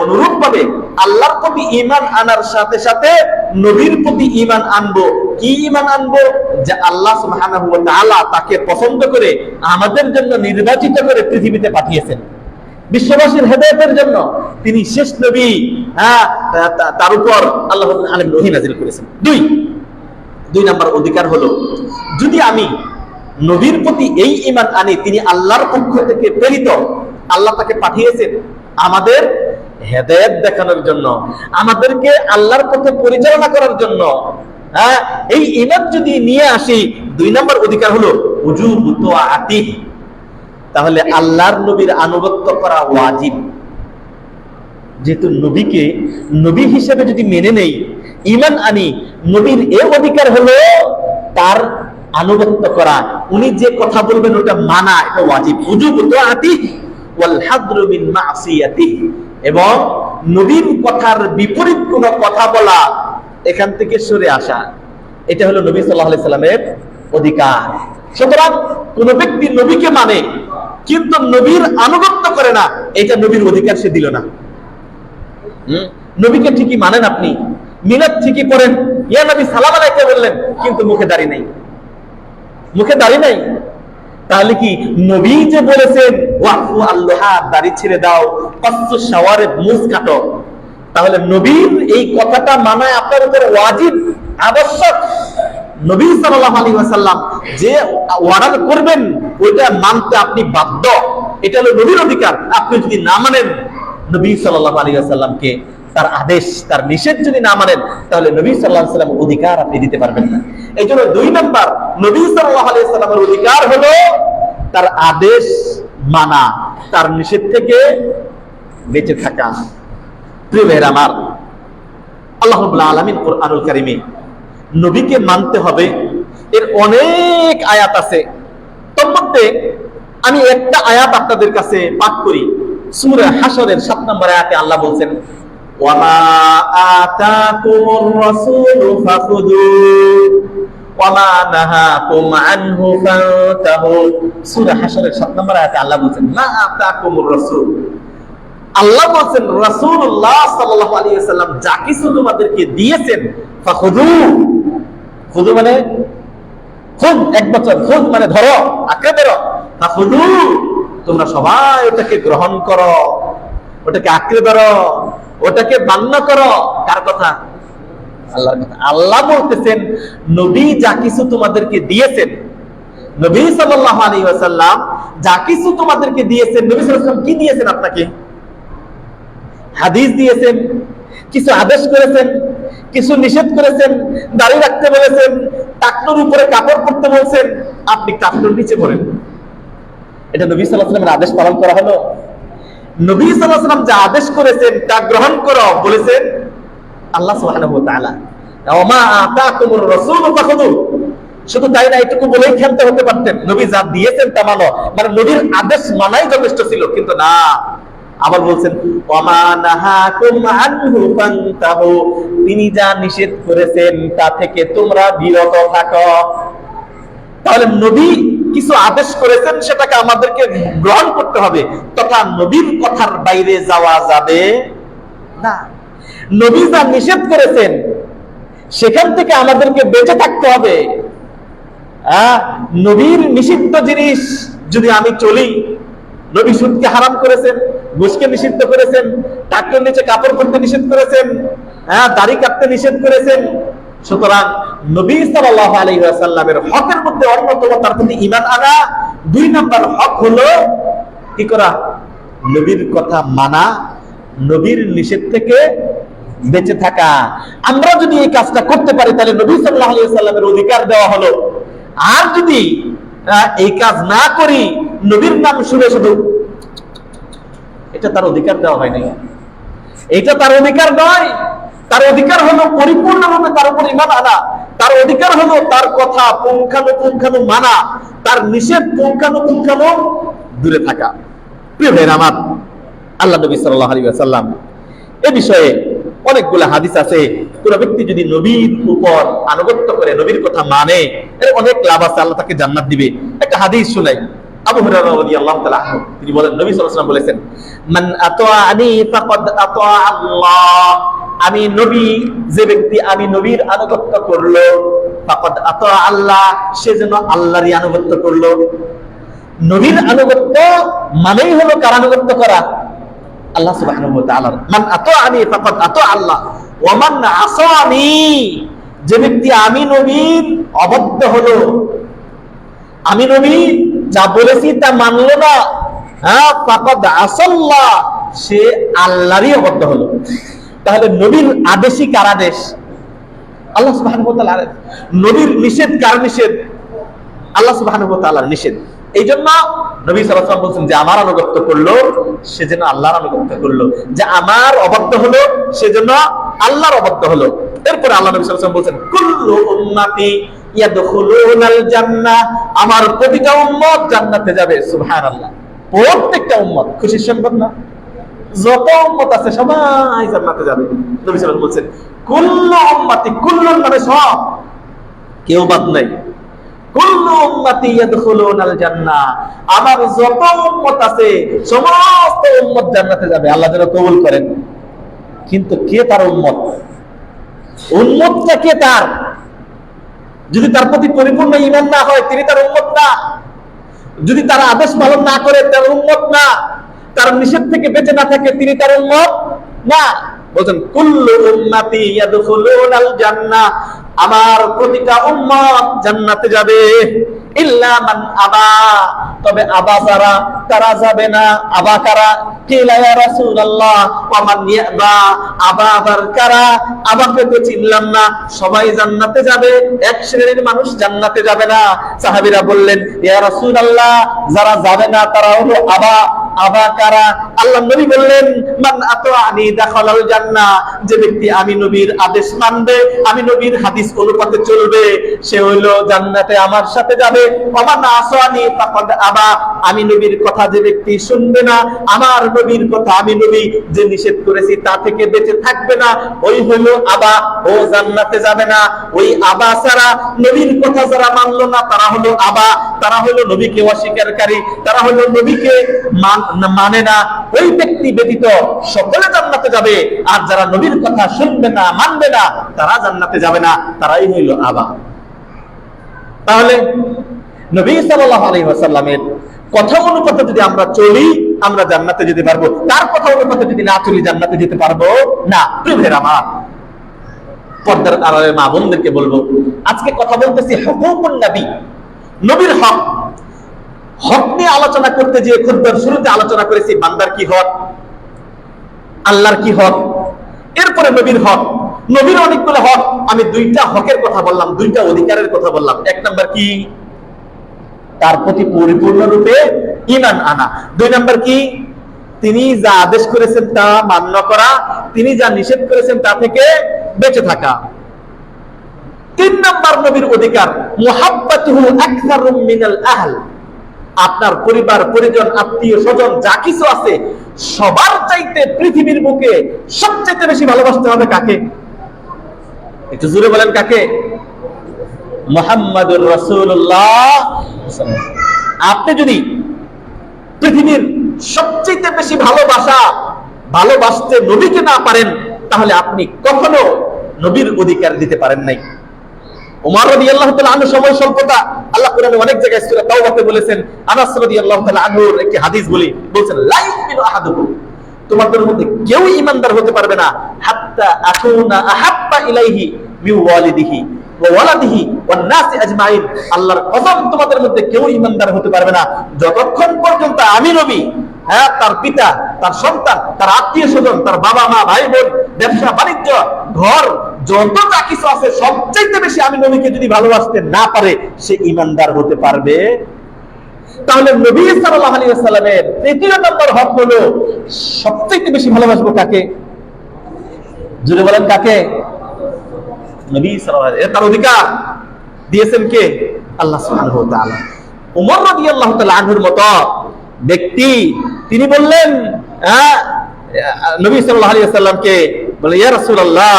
অনুরূপ ভাবে আল্লাহর প্রতি ঈমান আনার সাথে সাথে নবীর প্রতি ঈমান আনবো। কি ঈমান আনবো? যে আল্লাহ সুবহানাহু ওয়া তাআলা তাকে পছন্দ করে আমাদের জন্য নির্বাচিত করে পৃথিবীতে পাঠিয়েছেন বিশ্ববাসীর হেদায়েতের জন্য। তিনি শেষ নবী, তার উপর আল্লাহ রাব্বুল আলামিন ওহী নাযিল করেছেন। দুই নাম্বার অধিকার হলো, যদি আমি নবীর প্রতি এই ঈমান আনি তিনি আল্লাহর পক্ষ থেকে প্রেরিত, আল্লাহ তাকে পাঠিয়েছেন আমাদের হেদায়েত দেখানোর জন্য, আমাদেরকে আল্লাহর পথে পরিচালনা করার জন্য, এই ঈমান যদি নিয়ে আসি, দুই নাম্বার অধিকার হলো উজুবু তাআতিহি, তাহলে আল্লাহর নবীর আনুগত্য করা ওয়াজিব। যেহেতু নবীকে নবী হিসেবে যদি মেনে নেই, ঈমান আনি, নবীর এই অধিকার হলো তার আনুগত্য করা, উনি যে কথা বলবেন ওটা মানা, এটা ওয়াজিব। উজুবু তাআতিহি ওয়াল হাদরু মিন মাসিয়াতিহি, এবং নবীর কথার বিপরীত কোন কথা বলা, এখান থেকে সরে আসা, এটা হলো নবী সাল্লাল্লাহু আলাইহি সাল্লামের অধিকার। সুতরাং কোন ব্যক্তি নবীকে মানে কিন্তু নবীর আনুগত্য করে না, এটা নবীর অধিকার সে দিল না। নবীকে ঠিকই মানেন, আপনি মিলাদ ঠিকই পড়েন, ইয়া নবী সালাম আলাইকুম বললেন, কিন্তু মুখে দাড়ি নাই, মুখে দাড়ি নাই, তাহলে কি নবী যে বলেছেন ওয়াফু আল্লাহা, দাড়ি ছেড়ে দাও, কসু শাওয়ারে মুছ কাটো, তাহলে নবীর এই কথাটা মানায় আপনার উপর ওয়াজিব, আবশ্যক। নবী সাল্লাল্লাহু আলাইহি ওয়াসাল্লাম যে অর্ডার করবেন ওইটা মানতে আপনি বাধ্য, এটা হলো নবীর অধিকার। আপনি যদি না মানেন নবী সাল্লাল্লাহু আলাইহি ওয়াসাল্লামকে, তার আদেশ তার নিষেধ যদি না মানেন, তাহলে নবী সাল্লাল্লাহু আলাইহি ওয়াসাল্লামের অধিকার আপনি দিতে পারবেন না। এই জন্য দুই নাম্বার, নবী সাল্লাল্লাহু আলাইহি ওয়াসাল্লামের অধিকার হলো তার আদেশ মানা, তার নিষেধ থেকে বেঁচে থাকা। প্রিয় ভাইরা আমার, আল্লাহ রাব্বুল আলামিন কুরআনুল কারীমে নবীকে মানতে হবে এর অনেক আয়াত আছে। তার মধ্যে আমি একটা আয়াত আপনাদের কাছে পাঠ করি। সূরা হাশরের 7 নম্বর আয়াতে আল্লাহ বলছেন, ওয়ামা আতাকুমুর রাসূলু ফাখুযু ওয়ামা নাহাকুম আনহু ফান্তাহু। সূরা হাশরের 7 নম্বর আয়াতে আল্লাহ বলছেন, মা আতাকুমুর রাসূল, আল্লাহ বলছেন রাসূলুল্লাহ সাল্লাল্লাহু আলাইহি ওয়াসাল্লাম যা কিছু তোমাদেরকে দিয়েছেন, ফাখুযু, খুযু মানে খুদ, এক বছর, খুদ মানে ধরো, আঁকড়ে ধরো, ফাখুযু, তোমরা সবাই ওটাকে গ্রহণ করো, ওটাকে আঁকড়ে ধরো, ওটাকে মান্য করো। কার কথা? আল্লাহর কথা। আল্লাহ বলতেছেন নবী যা কিছু তোমাদেরকে দিয়েছেন, নবী সাল্লাল্লাহু আলাইহি ওয়াসাল্লাম যা কিছু তোমাদেরকে দিয়েছেন, নবী সাল্লাল্লাহু আলাইহি ওয়াসাল্লাম কি দিয়েছেন আপনাকে? হাদিস দিয়েছেন, কিছু আদেশ করেছেন, কিছু নিষেধ করেছেন, দাড়ি রাখতে বলেছেন, টাকনুর উপরে কাপড় পরতে বলছেন, আপনি টাকনুর নিচে পড়েন। এটা নবী সাল্লাল্লাহু আলাইহি ওয়াসাল্লামের আদেশ পালন করা হলো? নবী সাল্লাল্লাহু আলাইহি ওয়াসাল্লাম যা আদেশ করেছেন তা গ্রহণ করো বলেছেন আল্লাহ সুবহানাহু ওয়া তাআলা। ওমা আতাকুমুর রাসূলু ফাখুযু, শুধু তাই না, এটুকু বলেই ক্ষান্ত হতে পারতেন, নবী যা দিয়েছেন তা মানো, মানে নবীর আদেশ মানাই যথেষ্ট ছিল, কিন্তু না, আবার বলছেন ওয়ামা নাহাকুম আনহু ফান্তাহু, তিনি যা নিষেধ করেছেন তা থেকে তোমরা বিরত থাকো। তাহলে নবী কিছু আদেশ করেছেন সেটাকে আমাদেরকে গ্রহণ করতে হবে, তথা নবীর কথার বাইরে যাওয়া যাবে না। নবী যা নিষেধ করেছেন সেখান থেকে আমাদেরকে বেঁচে থাকতে হবে। নবীর নিষিদ্ধ জিনিস যদি আমি চলি, নবী সুদকে হারাম করেছেন, ঘুষকে নিষিদ্ধ করেছেন, টাকনুর নিচে কাপড় পরতে নিষেধ করেছেন, দাড়ি কাটতে নিষেধ করেছেন। সুতরাং নবী সাল্লাল্লাহু আলাইহি ওয়াসাল্লামের হকের মধ্যে অন্যতম তার প্রতি ঈমান আনা। দুই নাম্বার হক হলো কি করা? নবীর কথা মানা, নবীর নিষেধ থেকে বেঁচে থাকা। আমরা যদি এই কাজটা করতে পারি তাহলে নবী সাল্লাল্লাহু আলাইহি ওয়াসাল্লামের অধিকার দেওয়া হলো। আর যদি এই কাজ না করি, নবীর নাম শুনে শুধু, এটা তার অধিকার দেওয়া হয় নাই, এটা তার অধিকার নয়। তার অধিকার হলো পরিপূর্ণভাবে তার উপর ঈমান আনা, তার অধিকার হলো তার কথা পুঙ্খানু মানা, তার নিষেধ পুঙ্খানু দূরে থাকা। প্রিয় ভাইরা আমার, আল্লাহ নবী সাল্লাল্লাহু আলাইহি ওয়াসাল্লাম এ বিষয়ে অনেকগুলো হাদিস আছে। কোন ব্যক্তি যদি নবীর উপর আনুগত্য করে, নবীর কথা মানে, এর অনেক লাভ আছে, আল্লাহ তাকে জান্নাত দিবে। একটা হাদিস শুনাই। আবু হুরায়রা রাদিয়াল্লাহু তাআলা আনহু তিনি বলেন, নবী সাল্লাল্লাহু আলাইহি ওয়াসাল্লাম বলেছেন, মান আতাআনি ফাকাদ আতা আল্লাহ, আমি নবী, যে ব্যক্তি আমি নবীর আনুগত্য করলো, ফাকাদ আতা আল্লাহ, সে যেন আল্লাহরই আনুগত্য করলো। নবীর আনুগত্য মানেই হলো কার আনুগত্য করা? আল্লাহ সুবহানাহু ওয়া তাআলার। মান আতাআনি ফাকাদ আতা আল্লাহ ওয়া মান আসানি, যে ব্যক্তি আমি নবীর অবাধ্য হলো, আমি নবী যা বলেছি তা মানলো না, হ্যাঁ, ফাকাদ আসাল্লাহ, সে আল্লাহরই অবাধ্য হলো। তাহলে নবীর আদেশই কার আদেশ? আল্লাহ সুবহানাহু ওয়া তাআলার। নবীর নিষেধ কার নিষেধ? আল্লাহ সুবহানাহু ওয়া তাআলার নিষেধ। এই জন্য নবী সাল্লাল্লাহু আলাইহি ওয়াসাল্লাম বলছেন, যে আমার আনুগত্য করলো সে যেন আল্লাহর আনুগত্য করলো, যে আমার অবাধ্য হলো সে যেন আল্লাহর অবাধ্য হলো। এরপরে আল্লাহ নবী সাল্লাল্লাহু আলাইহি ওয়াসাল্লাম বলছেন, কুল্লু উম্মতি ইয়াদখুলুনাল জান্নাহ, আমার প্রতিটা উম্মত জান্নাতে যাবে। সুবহানাল্লাহ, প্রত্যেকটা উম্মত। খুশির সংবাদ না? যত উম্মত আছে সবাই জান্নাতে যাবে। নবী সাল্লাল্লাহু আলাইহি ওয়াসাল্লাম বলছেন, কুল্লু উম্মতি, কুল্লুন মানে সব, কেউ বাদ নাই। কুল্লু উম্মতি ইয়াদখুলুনাল জান্নাহ, আমার যত উম্মত আছে সমস্ত উম্মত জান্নাতে যাবে। আল্লাহ যেন কবুল করেন। কিন্তু কে তার উম্মত? উম্মতটা কে তার? যদি তার প্রতি পরিপূর্ণ ঈমান না হয়, তিনি তার উম্মত না। যদি তার আদেশ পালন না করে, তার উম্মত না। তার নিষেধ থেকে বেঁচে না থাকে, তিনি তার উম্মত না। বলেন, কুল্লু উম্মতি ইয়াদখুলুনাল জান্নাহ, আমার প্রতিটা উম্মত জান্নাতে যাবে, ইল্লা মান আবা, তবে আবা যারা, তারা যাবে না। আবা কারা? কিলা ইয়া রাসূলুল্লাহ ওয়া মান ইয়াবা, আবা আবার কারা? আবাকে তো চিনলাম না। সবাই জান্নাতে যাবে, এক শ্রেণীর মানুষ জান্নাতে যাবে না। সাহাবীরা বললেন, ইয়া রাসূলুল্লাহ, যারা যাবে না তারা হলো আবা। আবা কারা? আল্লাহ নবী বললেন, মান আতাআনি দাখালাল জান্নাহ, যে ব্যক্তি আমি নবীর আদেশ মানবে, আমি নবীর হাদিস অনুপাতে চলবে, সে হইল জান্নাতে আমার সাথে যাবে। ওয়া মান আসানি ফাকাদ আবা, আমি নবীর কথা যে ব্যক্তি শুনবে না, আমার নবীর কথা আমি নবী যে নিষেধ করেছি তা থেকে বেঁচে থাকবে না, ওই হইল আবা, ও জান্নাতে যাবে না। ওই আবা ছাড়া, নবীর কথা যারা মানলো না, তারা হলো আবা, তারা হলো নবীকে অস্বীকারী, তারা হলো নবীকে মানে না। ওই ব্যক্তি ব্যতীত সকলে জান্নাতে যাবে। আর যারা নবীর কথা শুনবে না, মানবে না, তারা জান্নাতে যাবে না, তারাই হইল আবা। তাহলে নবী সাল্লাল্লাহু আলাইহি ওয়াসাল্লামের কথা অনুপাতে যদি আমরা চলি, আমরা জান্নাতে যেতে পারবো। তার কথা অনুপাতে যদি না চলি, জান্নাতে যেতে পারবো না। প্রিয় আমার, পর্দার আড়ালের মা বোনদেরকে বলবো, আজকে কথা বলতেছি হুকুকুন নবী, নবীর হক। হক নিয়ে আলোচনা করতে যে খুতবার শুরুতে আলোচনা করেছি, বান্দার কি হক, আল্লাহর কি হক, এরপরে নবীর হক। নবীর অনেকগুলো হক, আমি দুইটা হকের কথা বললাম, দুইটা অধিকারের কথা বললাম। এক নাম্বার কি? তার প্রতি পরিপূর্ণরূপে ঈমান আনা। দুই নাম্বার কি? তিনি যা আদেশ করেছেন তা মান্য করা, তিনি যা নিষেধ করেছেন তা থেকে বেঁচে থাকা। তিন নাম্বার নবীর অধিকার, মুহাব্বাতুহু আকসারু মিনাল আহল, আপনার পরিবার পরিজন আত্মীয় স্বজন যা কিছু আছে সবার চাইতে পৃথিবীর বুকে সবচেয়ে বেশি ভালোবাসতে হবে কাকে? একটু জোরে বলেন, কাকে? মুহাম্মাদুর রাসূলুল্লাহ। আপনি যদি পৃথিবীর সবচেয়ে বেশি ভালোবাসতে নবীকে না পারেন, তাহলে আপনি কখনো নবীর অধিকার দিতে পারেন নাই। ওমর রাদিয়াল্লাহু তাআলা আনহু সময় স্বল্পতা, আল্লাহ কোরআনে অনেক জায়গায় সূরা তাওবাতে বলেছেন। আনাস রাদিয়াল্লাহু তাআলা আনহুর একটি হাদিস বলি, বলেন, লা ইউমিনু আহাদুকুম, তোমাদের মধ্যে কেউ ঈমানদার হতে পারবে না, হাত্তা আকুনা আহাব্বা ইলাইহি মিন ওয়ালিদিহি ওয়া ওয়ালাদিহি ওয়ান নাসি আজমাইন, আল্লাহর কসম, তোমাদের মধ্যে কেউ ঈমানদার হতে পারবে না যতক্ষণ পর্যন্ত আমি নবী, হ্যাঁ, তার পিতা, তার সন্তান, তার আত্মীয় স্বজন, তার বাবা মা, ভাই বোন, ব্যবসা বাণিজ্য, ঘর, যত যা কিছু আছে সবচেয়ে বেশি আমি নবীকে যদি ভালোবাসতে না পারে, সে ঈমানদার হতে পারবে। তাহলে নবী সাল্লাল্লাহু আলাইহি ওয়াসাল্লামের তৃতীয় নম্বর হক হলো সবচেয়ে বেশি ভালোবাসবো কাকে? জোরে বলেন, কাকে? নবী সাল্লাল্লাহু আলাইহি ওয়াসাল্লাম। তার অধিকার দিয়েছেন কে? আল্লাহ সুবহানাহু ওয়া তাআলা। ওমর রাদিয়াল্লাহু তাআলা আনহুর মতো ব্যক্তি, তিনি বললেন, নবী সাল্লাল্লাহু আলাইহি ওয়াসাল্লামকে বলে ইয়া রাসূলুল্লাহ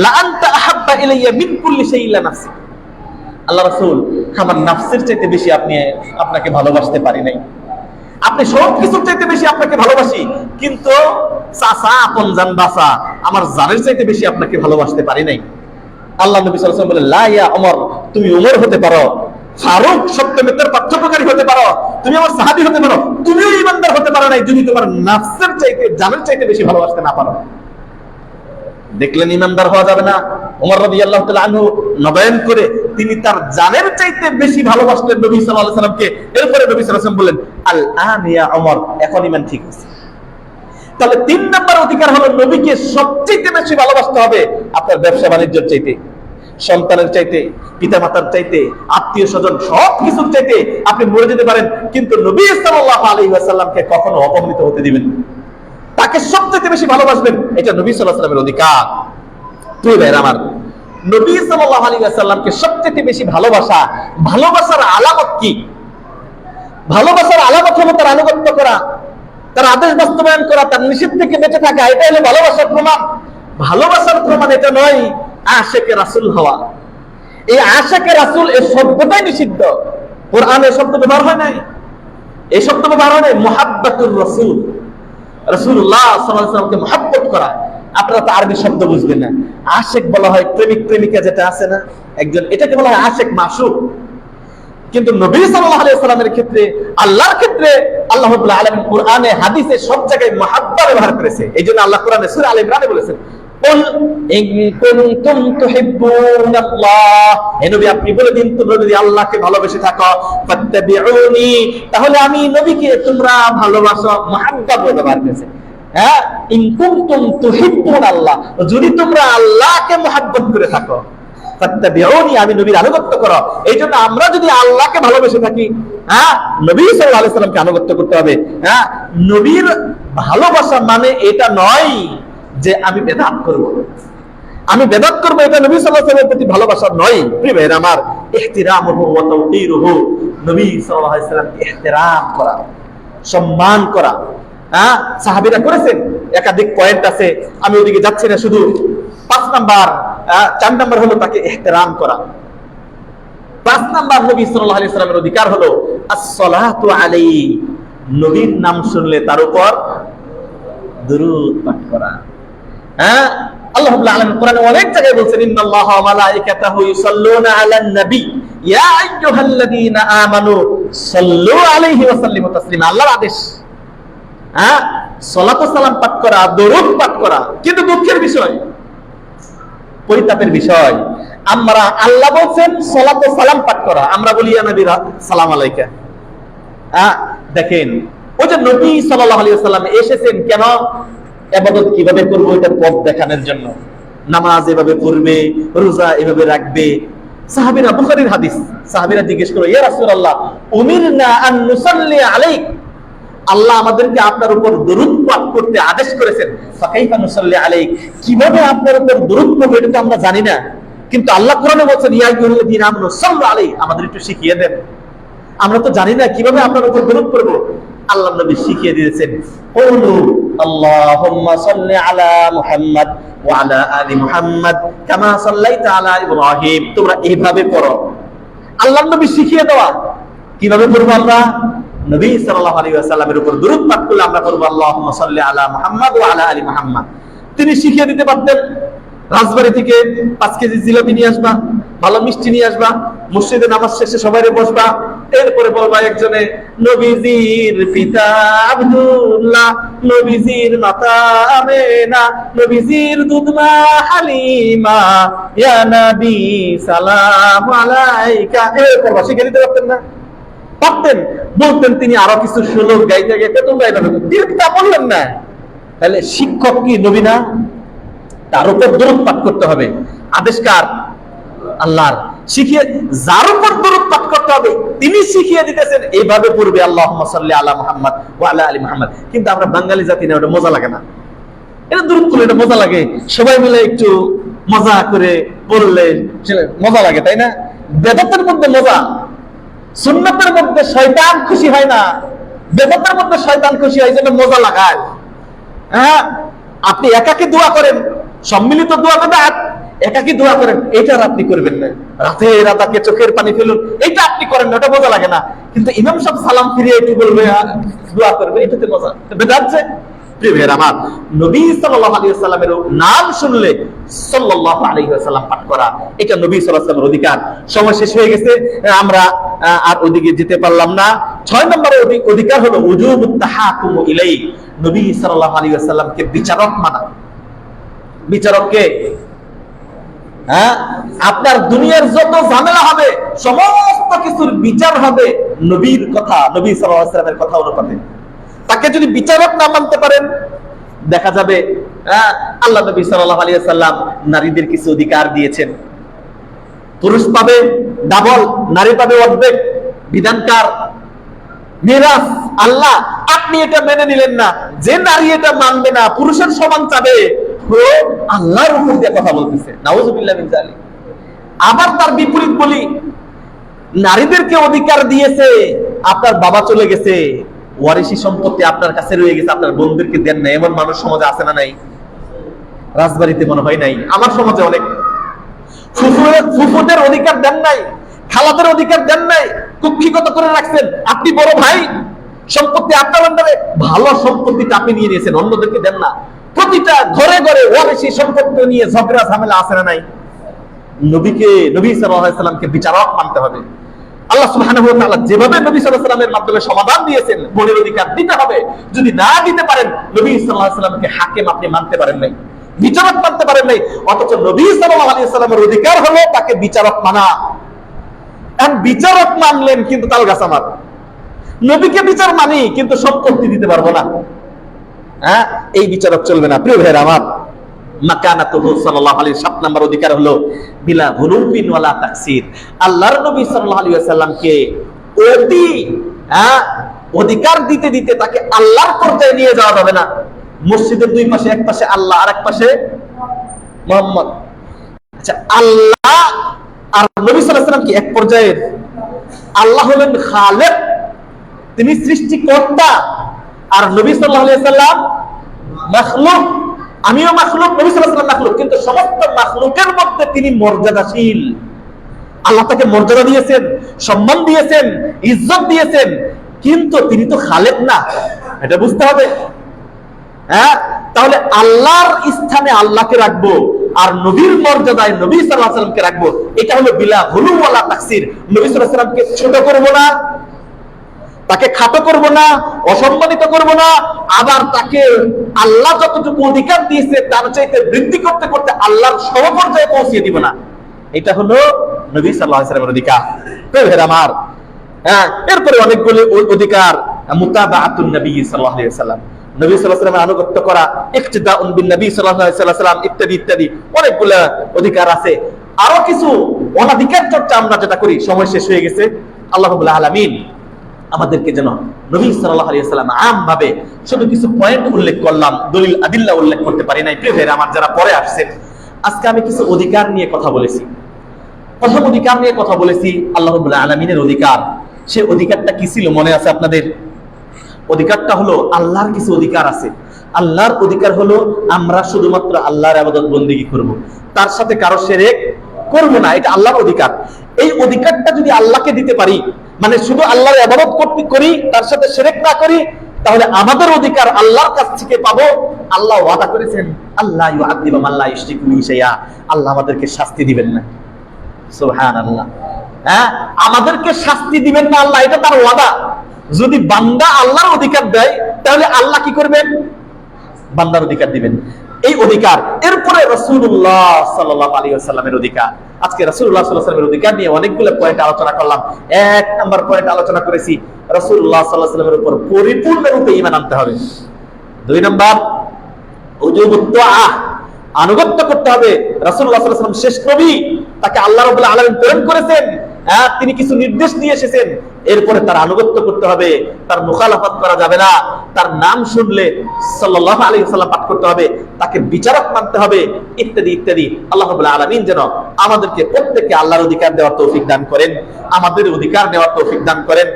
লা আনতা আহাব্বা ইলাইয়া মিন কুল্লি শাইইন ইল্লা নাফসি। আল্লাহ রাসূল, আমার নাফসের চাইতে বেশি আপনাকে ভালোবাসতে পারি নাই। আপনি সব কিছুর চাইতে বেশি আপনাকে ভালোবাসি, কিন্তু চাচা আপন জান বাসা আমার জানের চাইতে বেশি আপনাকে ভালোবাসতে পারি নাই। আল্লাহ নবী সাল্লাল্লাহু আলাইহি ওয়াসাল্লাম বলে লা ইয়া ওমর, তুমি ওমর হতে পারো, ফারুক সত্য মিথ্যার পার্থক্যকারী হতে পারো, তুমি আমার সাহাবী হতে পারো, তুমিও ঈমানদার হতে পারো নাই যদি তোমার নাফসের চাইতে জানের চাইতে বেশি ভালোবাসতে না পারো। দেখলেন ঈমানদার হওয়া যাবে না। ওমর রাদিয়াল্লাহু তাআলা আনহু নবায়ন করে তিনি তার জানের চাইতে বেশি ভালোবাসলেন নবী সাল্লাল্লাহু আলাইহি ওয়াসাল্লামকে। এরপরে নবী সাল্লাল্লাহু আলাইহি ওয়াসাল্লাম বললেন আল আন ইয়া ওমর, এখন ঈমান ঠিক আছে। তাহলে ৩ নম্বর অধিকার হলো নবীকে সবচেয়ে বেশি ভালোবাসতে হবে আপনার ব্যবসা বাণিজ্যের চাইতে, সন্তানের চাইতে, পিতামাতার চাইতে, আত্মীয় স্বজন সব কিছুর চাইতে। আপনি মরে যেতে পারেন, কিন্তু নবী সাল্লাল্লাহু আলাইহি ওয়াসাল্লামকে কখনো অপমানিত হতে দিবেন না, তাকে সবচেয়ে বেশি ভালোবাসবেন। এটা নবী সাল্লাল্লাহু আলাইহি ওয়াসাল্লামের অধিকার। তুই ভাইরা আমার, নবী সাল্লাল্লাহু আলাইহি ওয়াসাল্লামকে সবচেয়ে বেশি ভালোবাসা, ভালোবাসার আলামত কি? ভালোবাসার আলামত হলো তার আনুগত্য করা, তার আদেশ বাস্তবায়ন করা, তার নিষেধ থেকে বেঁচে থাকা। এটা হলো ভালোবাসার প্রমাণ। ভালোবাসার প্রমাণ এটা নয় আশিকে রাসূল হওয়া। এই আশিকে রাসূল এই শব্দটাই নিষিদ্ধ। কোরআনে শব্দ ব্যবহার হয় নাই, এই শব্দ ব্যবহার হয় নাই। মুহাব্বাতুর রাসূল, রাসূলুল্লাহ সাল্লাল্লাহু আলাইহি ওয়াসাল্লামকে মুহাব্বত করা। আপনারা তো আরবি শব্দ বুঝবেন না। আশিক বলা হয় প্রেমিক প্রেমিকা যেটা আছে না একজন, এটাকে বলা হয় আশিক, মাশুক। কিন্তু নবী সাল্লাল্লাহু আলাইহি ওয়াসাল্লামের ক্ষেত্রে, আল্লাহর ক্ষেত্রে আল্লাহ রাব্বুল আলামিন কোরআনে হাদিসে সব জায়গায় মুহাব্বা ব্যবহার করেছে। এইজন্য আল্লাহ কোরআনে সূরা আল ইমরানে বলেছেন কুল ইন কুনতুম তুহিব্বুনাল্লাহ, হে নবী আপনি বলে দিন তোমরা যদি আল্লাহকে ভালোবেসে থাকো, ফাত্তাবিউনি, তাহলে আমি নবীকে তোমরা ভালোবাসো। মুহাব্বা ব্যবহার করেছে। হ্যাঁ, ইন কুনতুম তুহিব্বুনাল্লাহ, যদি তোমরা আল্লাহকে মুহাব্বত করে থাকো, ফাত্তাবিউনি, আমি নবীর আনুগত্য করো। এইজন্য আমরা যদি আল্লাহকে ভালোবেসে থাকি, হ্যাঁ, নবী সাল্লাল্লাহু আলাইহি ওয়াসাল্লামকে আনুগত্য করতে হবে। হ্যাঁ, নবীর ভালোবাসা মানে এটা নয় যে আমি বেদাত করব, আমি বেদাত করব, এটা নবী সাল্লাল্লাহু আলাইহি ওয়াসাল্লামের প্রতি ভালোবাসা নয়। প্রিয় ভাইরা আমার, ইহতিরামুহু ওয়া তাওকীরুহু, নবী সাল্লাল্লাহু আলাইহি ওয়াসাল্লামকে ইহতিরাম করা, সম্মান করা। হ্যাঁ, সাহাবীরা করেছেন। একাধিক পয়েন্ট আছে, আমি ওদিকে যাচ্ছি না। শুধু 4 নাম্বার হলো তাকে ইহতিরাম করা। 5 নাম্বার নবী সাল্লাল্লাহু আলাইহি ওয়াসাল্লামের অধিকার হলো আসসালাতু আলাইহি, নবীর নাম শুনলে তার উপর দুরূদ পাঠ করা। হ্যাঁ, আল্লাহ রাব্বুল আলামিন কোরআনে অনেক জায়গায় বলছেন ইন্নাল্লাহা ওয়া মালাইকাতাহু ইউসাল্লুনা আলান নবী ইয়া আইয়ুহাল্লাযীনা আমানু সাল্লু আলাইহি ওয়া সাল্লিমু তাসলিমা। আল্লাহর আদেশ, হ্যাঁ, সালাত ও সালাম পাঠ করা, দরুদ পাঠ করা। কিন্তু দুঃখের বিষয়, পরিতাপের বিষয়, আমরা আল্লাহ বলছেন সালাত ও সালাম পাঠ করা, আমরা বলি ইয়া নবী সালাম আলাইকা। দেখেন, ওই যে নবী সাল্লাল্লাহু আলাইহি ওয়াসাল্লাম এসেছেন কেন? ইবাদত কিভাবে করব এটা পথ দেখানোর জন্য। নামাজ এভাবে পড়বে, রোজা এভাবে রাখবে। সাহাবীরা, বুখারীর হাদিস, সাহাবীরা জিজ্ঞেস করে ইয়া রাসূলুল্লাহ উমিরনা আন নুসাল্লি আলাইক, আল্লাহ আমাদেরকে আপনার উপর দরুদ পাঠ করতে আদেশ করেছেন, ফাকাইফা নুসাল্লি আলাইক, কিভাবে আপনার উপর দরুদ পড়ব এটা তো আমরা জানি না। কিন্তু আল্লাহ কোরআনে বলেন ইয়া আইয়ুহাল্লাযীনা আমানু সাল্লু আলাইহি, আমাদের একটু শিখিয়ে দেন, আমরা তো জানি না কিভাবে আপনার উপর দরুদ পড়ব। আল্লাহ নবী শিখিয়ে দিয়েছেন, কুলু আল্লাহুম্মা সাল্লি আলা মুহাম্মাদ ওয়া আলা আলি মুহাম্মাদ কামা সাল্লাইতা আলা ইব্রাহিম, তোমরা এইভাবে পড়ো। আল্লাহ নবী শিখিয়ে দেওয়া। কিভাবে পড়ব আমরা? নবী সাল্লাল্লাহু আলাইহি ওয়াসাল্লামের উপর দরুদ পাঠ করলে আমরা পড়ব আল্লাহুম্মা সাল্লি আলা মুহাম্মাদ ওয়া আলা আলি মুহাম্মাদ। তিনি শিখিয়ে দিতে পারতেন, রাজবাড়ি থেকে 5 কেজি জিলাপি নিয়ে আসবা, ভালো মিষ্টি নিয়ে আসবা, মসজিদে নামাজ শেষে সবাইরে বসবা, এরপরে বলবা একজনে নবীজির পিতা আব্দুল্লাহ, নবীজির মাতা আমেনা, নবীজির দুধমা হালিমা, ইয়া নবী সালাম আলাইকা। এরপর শিখিয়ে দিতে পারতেন না? পারতেন, বলতেন তিনি আরো কিছু শ্লোক গাইতে গাইতে তোমরা এটা তা বললেন না। তাহলে শিক্ষক কি নবী না? তার উপর দরুদ পাঠ করতে হবে। আদেশকার আল্লাহর, শিখিয়ে যার উপর দরুদ পাঠ করতে হবে তিনি শিখিয়ে দিতেছেন এইভাবে পড়বে আল্লাহুম্মা সাল্লি আলা মুহাম্মাদ ওয়া আলা আলি মুহাম্মাদ। কিন্তু আমরা বাঙালি জাতি না, ওটা মজা লাগে না। এটা দরুদ পড়লে এটা মজা লাগে, সবাই মিলে একটু মজা করে পড়লে মজা লাগে, তাই না? বেদাতের মধ্যে মজা, সুন্নাতের মধ্যে শয়তান খুশি হয় না, বেদাতের মধ্যে শয়তান খুশি হয়, যেন মজা লাগায়। হ্যাঁ, আপনি একাকে দোয়া করেন, সম্মিলিত দোয়া বিদআত। একাকি দোয়া করেন, এটা আপনি করবেন না। রাতে রাতাকে চোখের পানি ফেলুন, এটা আপনি করেন না, ওটা মজা লাগে না। কিন্তু ইমাম সাহেব সালাম ফিরিয়ে একটু বলবে, দোয়া করবে, এটাতে মজা। বিদআত যে প্রিয় ভাইয়ের আমার, নবী সাল্লাল্লাহু আলাইহি ওয়াসাল্লামের নাম শুনলে সাল্লাল্লাহু আলাইহি ওয়াসাল্লাম পাঠ করা, এটা নবী সাল্লাল্লাহু আলাইহি ওয়াসাল্লামের অধিকার। সময় শেষ হয়ে গেছে, আমরা আর ওদিকে যেতে পারলাম না। 6 নম্বরের অধিকার হলো উজুবুত তাহাকুমু ইলাইহি, নবী সাল্লাল্লাহু আলাইহি ওয়াসাল্লামকে বিচারক মানা। বিচারককে, আপনার দুনিয়ার যত ঝামেলা হবে, সমস্ত কিছুর বিচার হবে নবীর কথা, নবী সাল্লাল্লাহু আলাইহি ওয়াসাল্লামের কথা অনুপাতে। তাকে যদি বিচারক না মানতে পারেন, দেখা যাবে আল্লাহ নবী সাল্লাল্লাহু আলাইহি ওয়াসাল্লাম নারীদের কিছু অধিকার দিয়েছেন। পুরুষ পাবে ডাবল, নারী পাবে অর্ধেক। বিধানকার মিরাস আল্লাহ, আপনি এটা মেনে নিলেন না। যে নারী এটা মানবে না, পুরুষের সমান চাবে, ও আল্লাহর উপর দিয়ে কথা বলতেছে, নাউযুবিল্লাহ মিন যালিক। আবার তার বিপরীত বলি, নারীদেরকে অধিকার দিয়েছে, আপনার বাবা চলে গেছে, ওয়ারিশি সম্পত্তি আপনার কাছে রয়ে গেছে, আপনার বন্ধুদেরকে দেন না, এমন মানুষ সমাজে আছে না নাই? রাজবাড়িতে মনে হয় নাই, আমার সমাজে অনেক। ফুফুদের অধিকার দেন নাই, খালাদের অধিকার দেন নাই, কুক্ষিগত করে রাখছেন। আপনি বড় ভাই, সম্পত্তি আপনার আন্ডারে, ভালো সম্পত্তিটা আপনি নিয়ে নিয়েছেন, অন্যদেরকে দেন না। প্রতিটা ঘরে ঘরে ওয়ারিশি সম্পত্তি নিয়ে ঝগড়া ঝামেলা আছে না নাই? নবী সাল্লাল্লাহু আলাইহি ওয়াসাল্লামকে বিচারক মানতে হবে। আল্লাহ সুবহানাহু ওয়া তাআলা যেভাবে নবী সাল্লাল্লাহু আলাইহি ওয়াসাল্লামের মাধ্যমে সমাধান দিয়েছেন, বোনের অধিকার দিতে হবে। যদি না দিতে পারেন, নবী সাল্লাল্লাহু আলাইহি ওয়াসাল্লামকে হাকিম আপনি মানতে পারেন নাই, বিচারক মানতে পারেন নাই। অথচ নবী সাল্লাল্লাহু আলাইহি ওয়াসাল্লামের অধিকার হলো তাকে বিচারক মানা। আর বিচারক মানলেন কিন্তু তাল গাছ আমার, নবীকে বিচার মানি কিন্তু সম্পত্তি দিতে পারবো না, এই বিচারক চলবে না। প্রিয় ভাইয়েরা আমার, মাকানাতুহু সাল্লাল্লাহু আলাইহি 7 নম্বর অধিকার হলো বিলা গুলুবিন ওয়ালা তাকসির। আল্লাহর নবী সাল্লাল্লাহু আলাইহি ওয়াসাল্লামকে অতি অধিকার দিতে দিতে তাকে আল্লাহর পর্যায়ে নিয়ে যাওয়া যাবে না। মসজিদের দুই পাশে, এক পাশে আল্লাহ আর এক পাশে মুহাম্মদ। আচ্ছা, আল্লাহ আর নবী সাল্লাল্লাহু আলাইহি ওয়াসাল্লাম কি এক পর্যায়ের? আল্লাহ হলেন খালেক, তিনি সৃষ্টিকর্তা, আর নবী সাল্লাল্লাহু আলাইহি ওয়াসাল্লাম মাখলুক। আমিও মাখলুক, নবী সাল্লাল্লাহু আলাইহি ওয়াসাল্লাম মাখলুক, কিন্তু সমস্ত মাখলুকের মধ্যে তিনি মর্যাদাশীল। আল্লাহ তাকে মর্যাদা দিয়েছেন, সম্মান দিয়েছেন, ইজ্জত দিয়েছেন, কিন্তু তিনি তো খালেক না, এটা বুঝতে হবে। তাহলে আল্লাহর স্থানে আল্লাহকে রাখবো, আর নবীর মর্যাদায় নবী সাল্লাল্লাহু আলাইহি ওয়াসাল্লামকে রাখবো। এটা হলো বিলা গুলু ওয়ালা তাকসির। নবী সাল্লাল্লাহু আলাইহি ওয়াসাল্লামকে ছোট করব না, তাকে খাটো করব না, অসম্মানিত করব না, আবার তাকে আল্লাহ যতটুকু অধিকার দিয়েছে তার চাইতে বৃদ্ধি করতে করতে আল্লাহর সমপর্যায়ে পৌঁছিয়ে দিব না। এটা হলো নবী সাল্লাল্লাহু আলাইহি ওয়াসাল্লামের অধিকার। প্রিয় আমার, এরপরে অনেকগুলো অধিকার, মুতাবাআতুন নবী সাল্লাল্লাহু আলাইহি ওয়াসাল্লাম, নবী সাল্লাল্লাহু আলাইহি ওয়াসাল্লামের আনুগত্য করা, ইক্তিদাউন বিন নবী সাল্লাল্লাহু আলাইহি ওয়াসাল্লাম, ইত্যাদি ইত্যাদি অনেকগুলো অধিকার আছে। আরো কিছু অনাধিকার চর্চা আমরা যেটা করি, সময় শেষ হয়ে গেছে। আল্লাহ রাব্বুল আলামিন আমাদেরকে যেন নবী সাল্লাল্লাহু আলাইহি ওয়াসাল্লাম আমভাবে শুধু কিছু পয়েন্ট উল্লেখ করলাম, দলিল আদিল্লা উল্লেখ করতে পারি নাই। প্রিয় ভাইরা আমার, যারা পরে আসছেন, আজকে আমি কিছু অধিকার নিয়ে কথা বলেছি। প্রথম অধিকার নিয়ে কথা বলেছি আল্লাহ রাব্বুল আলামিনের অধিকার। সে অধিকারটা কি ছিল মনে আছে আপনাদের? অধিকারটা হলো আল্লাহর কিছু অধিকার আছে। আল্লাহর অধিকার হলো আমরা শুধুমাত্র আল্লাহর ইবাদত বন্দেগী করব, তার সাথে কারো শিরক করব না, এটা আল্লাহর অধিকার। এই অধিকারটা যদি আল্লাহকে দিতে পারি, মানে শুধু আল্লাহর ইবাদত করতে করি, তার সাথে শিরক না করি, তাহলে আমাদের অধিকার আল্লাহর কাছ থেকে পাবো। আল্লাহ ওয়াদা করেছেন, আল্লাহ ইউআযিবু মান লা ইউশরিকু বিহি শাইআ, আল্লাহ আমাদেরকে শাস্তি দিবেন না। সুবহানাল্লাহ, আমাদেরকে শাস্তি দিবেন না আল্লাহ, এটা তার ওয়াদা। যদি বান্দা আল্লাহর অধিকার দেয়, তাহলে আল্লাহ কি করবেন? বান্দার অধিকার দিবেন, এই অধিকার। এরপরে রাসূলুল্লাহ সাল্লাল্লাহু আলাইহি ওয়াসাল্লামের অধিকার। আজকে রাসূলুল্লাহ সাল্লাল্লাহু আলাইহি ওয়াসাল্লামের অধিকার নিয়ে অনেকগুলো পয়েন্ট আলোচনা করলাম। এক নাম্বার পয়েন্ট আলোচনা করেছি, রাসূলুল্লাহ সাল্লাল্লাহু আলাইহি ওয়াসাল্লামের উপর পরিপূর্ণরূপে ঈমান আনতে হবে। দুই নাম্বার, উজুবুত তাআহ, আনুগত্য করতে হবে। রাসূলুল্লাহ সাল্লাল্লাহু আলাইহি ওয়াসাল্লাম শেষ নবী, তাকে আল্লাহ রাব্বুল আলামিন প্রেরণ করেছেন, তিনি কিছু নির্দেশ দিয়ে এসেছেন, এরপরে তার আনুগত্য করতে হবে, তার মুখালাফাত করা যাবে না। তার নাম শুনলে সাল্লাল্লাহু আলাইহি ওয়াসাল্লাম পাঠ করতে হবে, তাকে বিচারক মানতে হবে, ইত্যাদি ইত্যাদি। আল্লাহ রাব্বুল আলামিন যেন আমাদেরকে প্রত্যেককে আল্লাহর অধিকার দেওয়ার তৌফিক দান করেন, আমাদের অধিকার নেওয়ার তৌফিক দান করেন।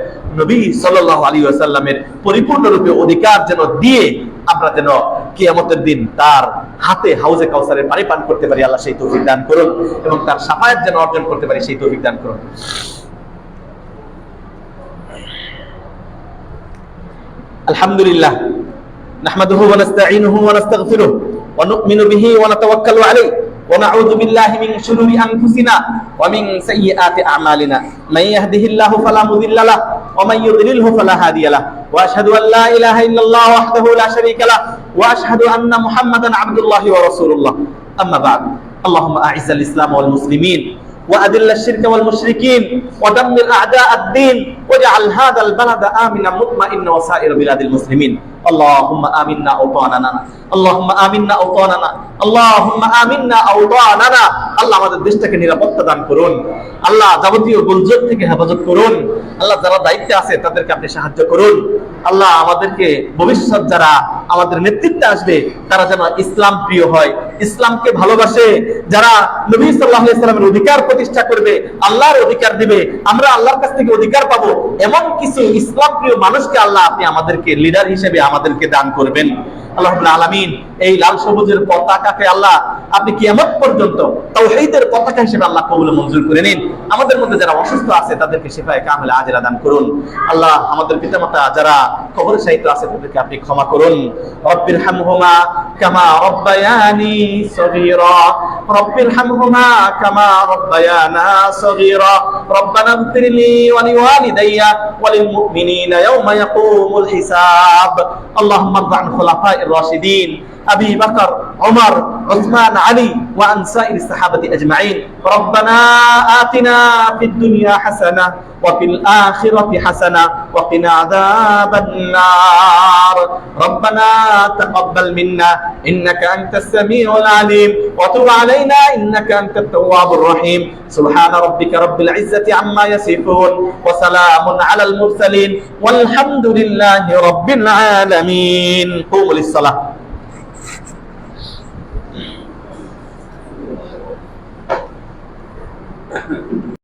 নবী সাল্লাল্লাহু আলাইহি ওয়াসাল্লামের পরিপূর্ণরূপে অধিকার যেন দিয়ে আমরা যেন কিয়ামতের দিন তার হাতে হাউজে কাউসারের পানি পান করতে পারি, আল্লাহ সেই তৌফিক দান করুন, এবং তার শাফায়াত যেন অর্জন করতে পারি সেই তৌফিক দান করুন। আলহামদুলিল্লাহ নাহমাদুহু ওয়া নাস্তাঈনুহু ওয়া নাস্তাগফিরুহু ওয়া নু'মিনু বিহি ওয়া নাতাওয়াক্কালু আলাইহি ওয়া নাউযু বিল্লাহি মিন শুরুরি আনফুসিনা ওয়া মিন সাইয়্যাতি আ'মালিনা মান ইয়াহদিহিল্লাহু ফালা মুদিল্লা লাহু ওয়া মান ইউদ্লিলহু ফালা হাদিয়া লাহু ওয়া আশহাদু আন লা ইলাহা ইল্লাল্লাহ ওয়াহদাহু লা শারীকা লাহু ওয়া আশহাদু আন্না মুহাম্মাদান আবদুল্লাহি ওয়া রাসূলুল্লাহ। আম্মা বা'দ। আল্লাহুম্মা আ'ইজ্জাল ইসলাম ওয়াল মুসলিমিন وأذل الشرك والمشركين ودمر أعداء الدين واجعل هذا البلد آمنا مطمئنا وسائر بلاد المسلمين اللهم آمنا أوطاننا اللهم آمنا أوطاننا اللهم آمنا أوطاننا আল্লাহ আমাদের দেশটাকে নিরাপত্তা দান করুন, আল্লাহ যাবতীয় গুলজত থেকে হেফাজত করুন, আল্লাহ যারা দায়িত্বে আছে তাদেরকে আপনি সাহায্য করুন, আল্লাহ আমাদেরকে ভবিষ্যৎ যারা আমাদের নেতৃত্বে আসবে তারা যেন ইসলাম প্রিয় হয়, ইসলামকে ভালোবাসে, যারা নবী সাল্লাল্লাহু আলাইহি সাল্লামের অধিকার প্রতিষ্ঠা করবে, আল্লাহর অধিকার দিবে, আমরা আল্লাহর কাছ থেকে অধিকার পাবো, এমন কিছু ইসলাম প্রিয় মানুষকে আল্লাহ আপনি আমাদেরকে লিডার হিসেবে আমাদেরকে দান করবেন। আল্লাহ রাব্বুল আলামিন এই লাল সবুজের পতাকাকে আল্লাহ আপনি কিয়ামত পর্যন্ত তাওহীদের পতাকা হিসেবে আল্লাহ কবুল মঞ্জুর করে নিন। আমাদের মধ্যে যারা অসুস্থ আছে তাদেরকে শিফায়ে কামিলা আজেলা দান করুন। আল্লাহ আমাদের পিতামাতা যারা কবরে শায়িত আছে তাদেরকে আপনি ক্ষমা করুন। রব্বির হামহুমা কামা রব্বায়ানি সগীরা রব্বির হামহুমা কামা রব্বায়ানা সগীরা রব্বানা ইগফিরলি ওয়া লিওয়ালিদাইয়া ওয়া লিল মুমিনিনা ইয়াওমা ইয়াকুমুল হিসাব। আল্লাহুম্মা আরদ আন খুলাফায়ে الراشدين أبي بكر عمر عثمان علي وعن سائر الصحابة أجمعين. ربنا آتنا في الدنيا حسنة وفي الآخرة حسنة وقنا عذاب النار. ربنا تقبل منا إنك أنت السميع العليم وتب علينا إنك أنت التواب الرحيم. سبحان ربك رب العزة عما يصفون وسلام على المرسلين والحمد لله رب العالمين. قوموا للصلاة.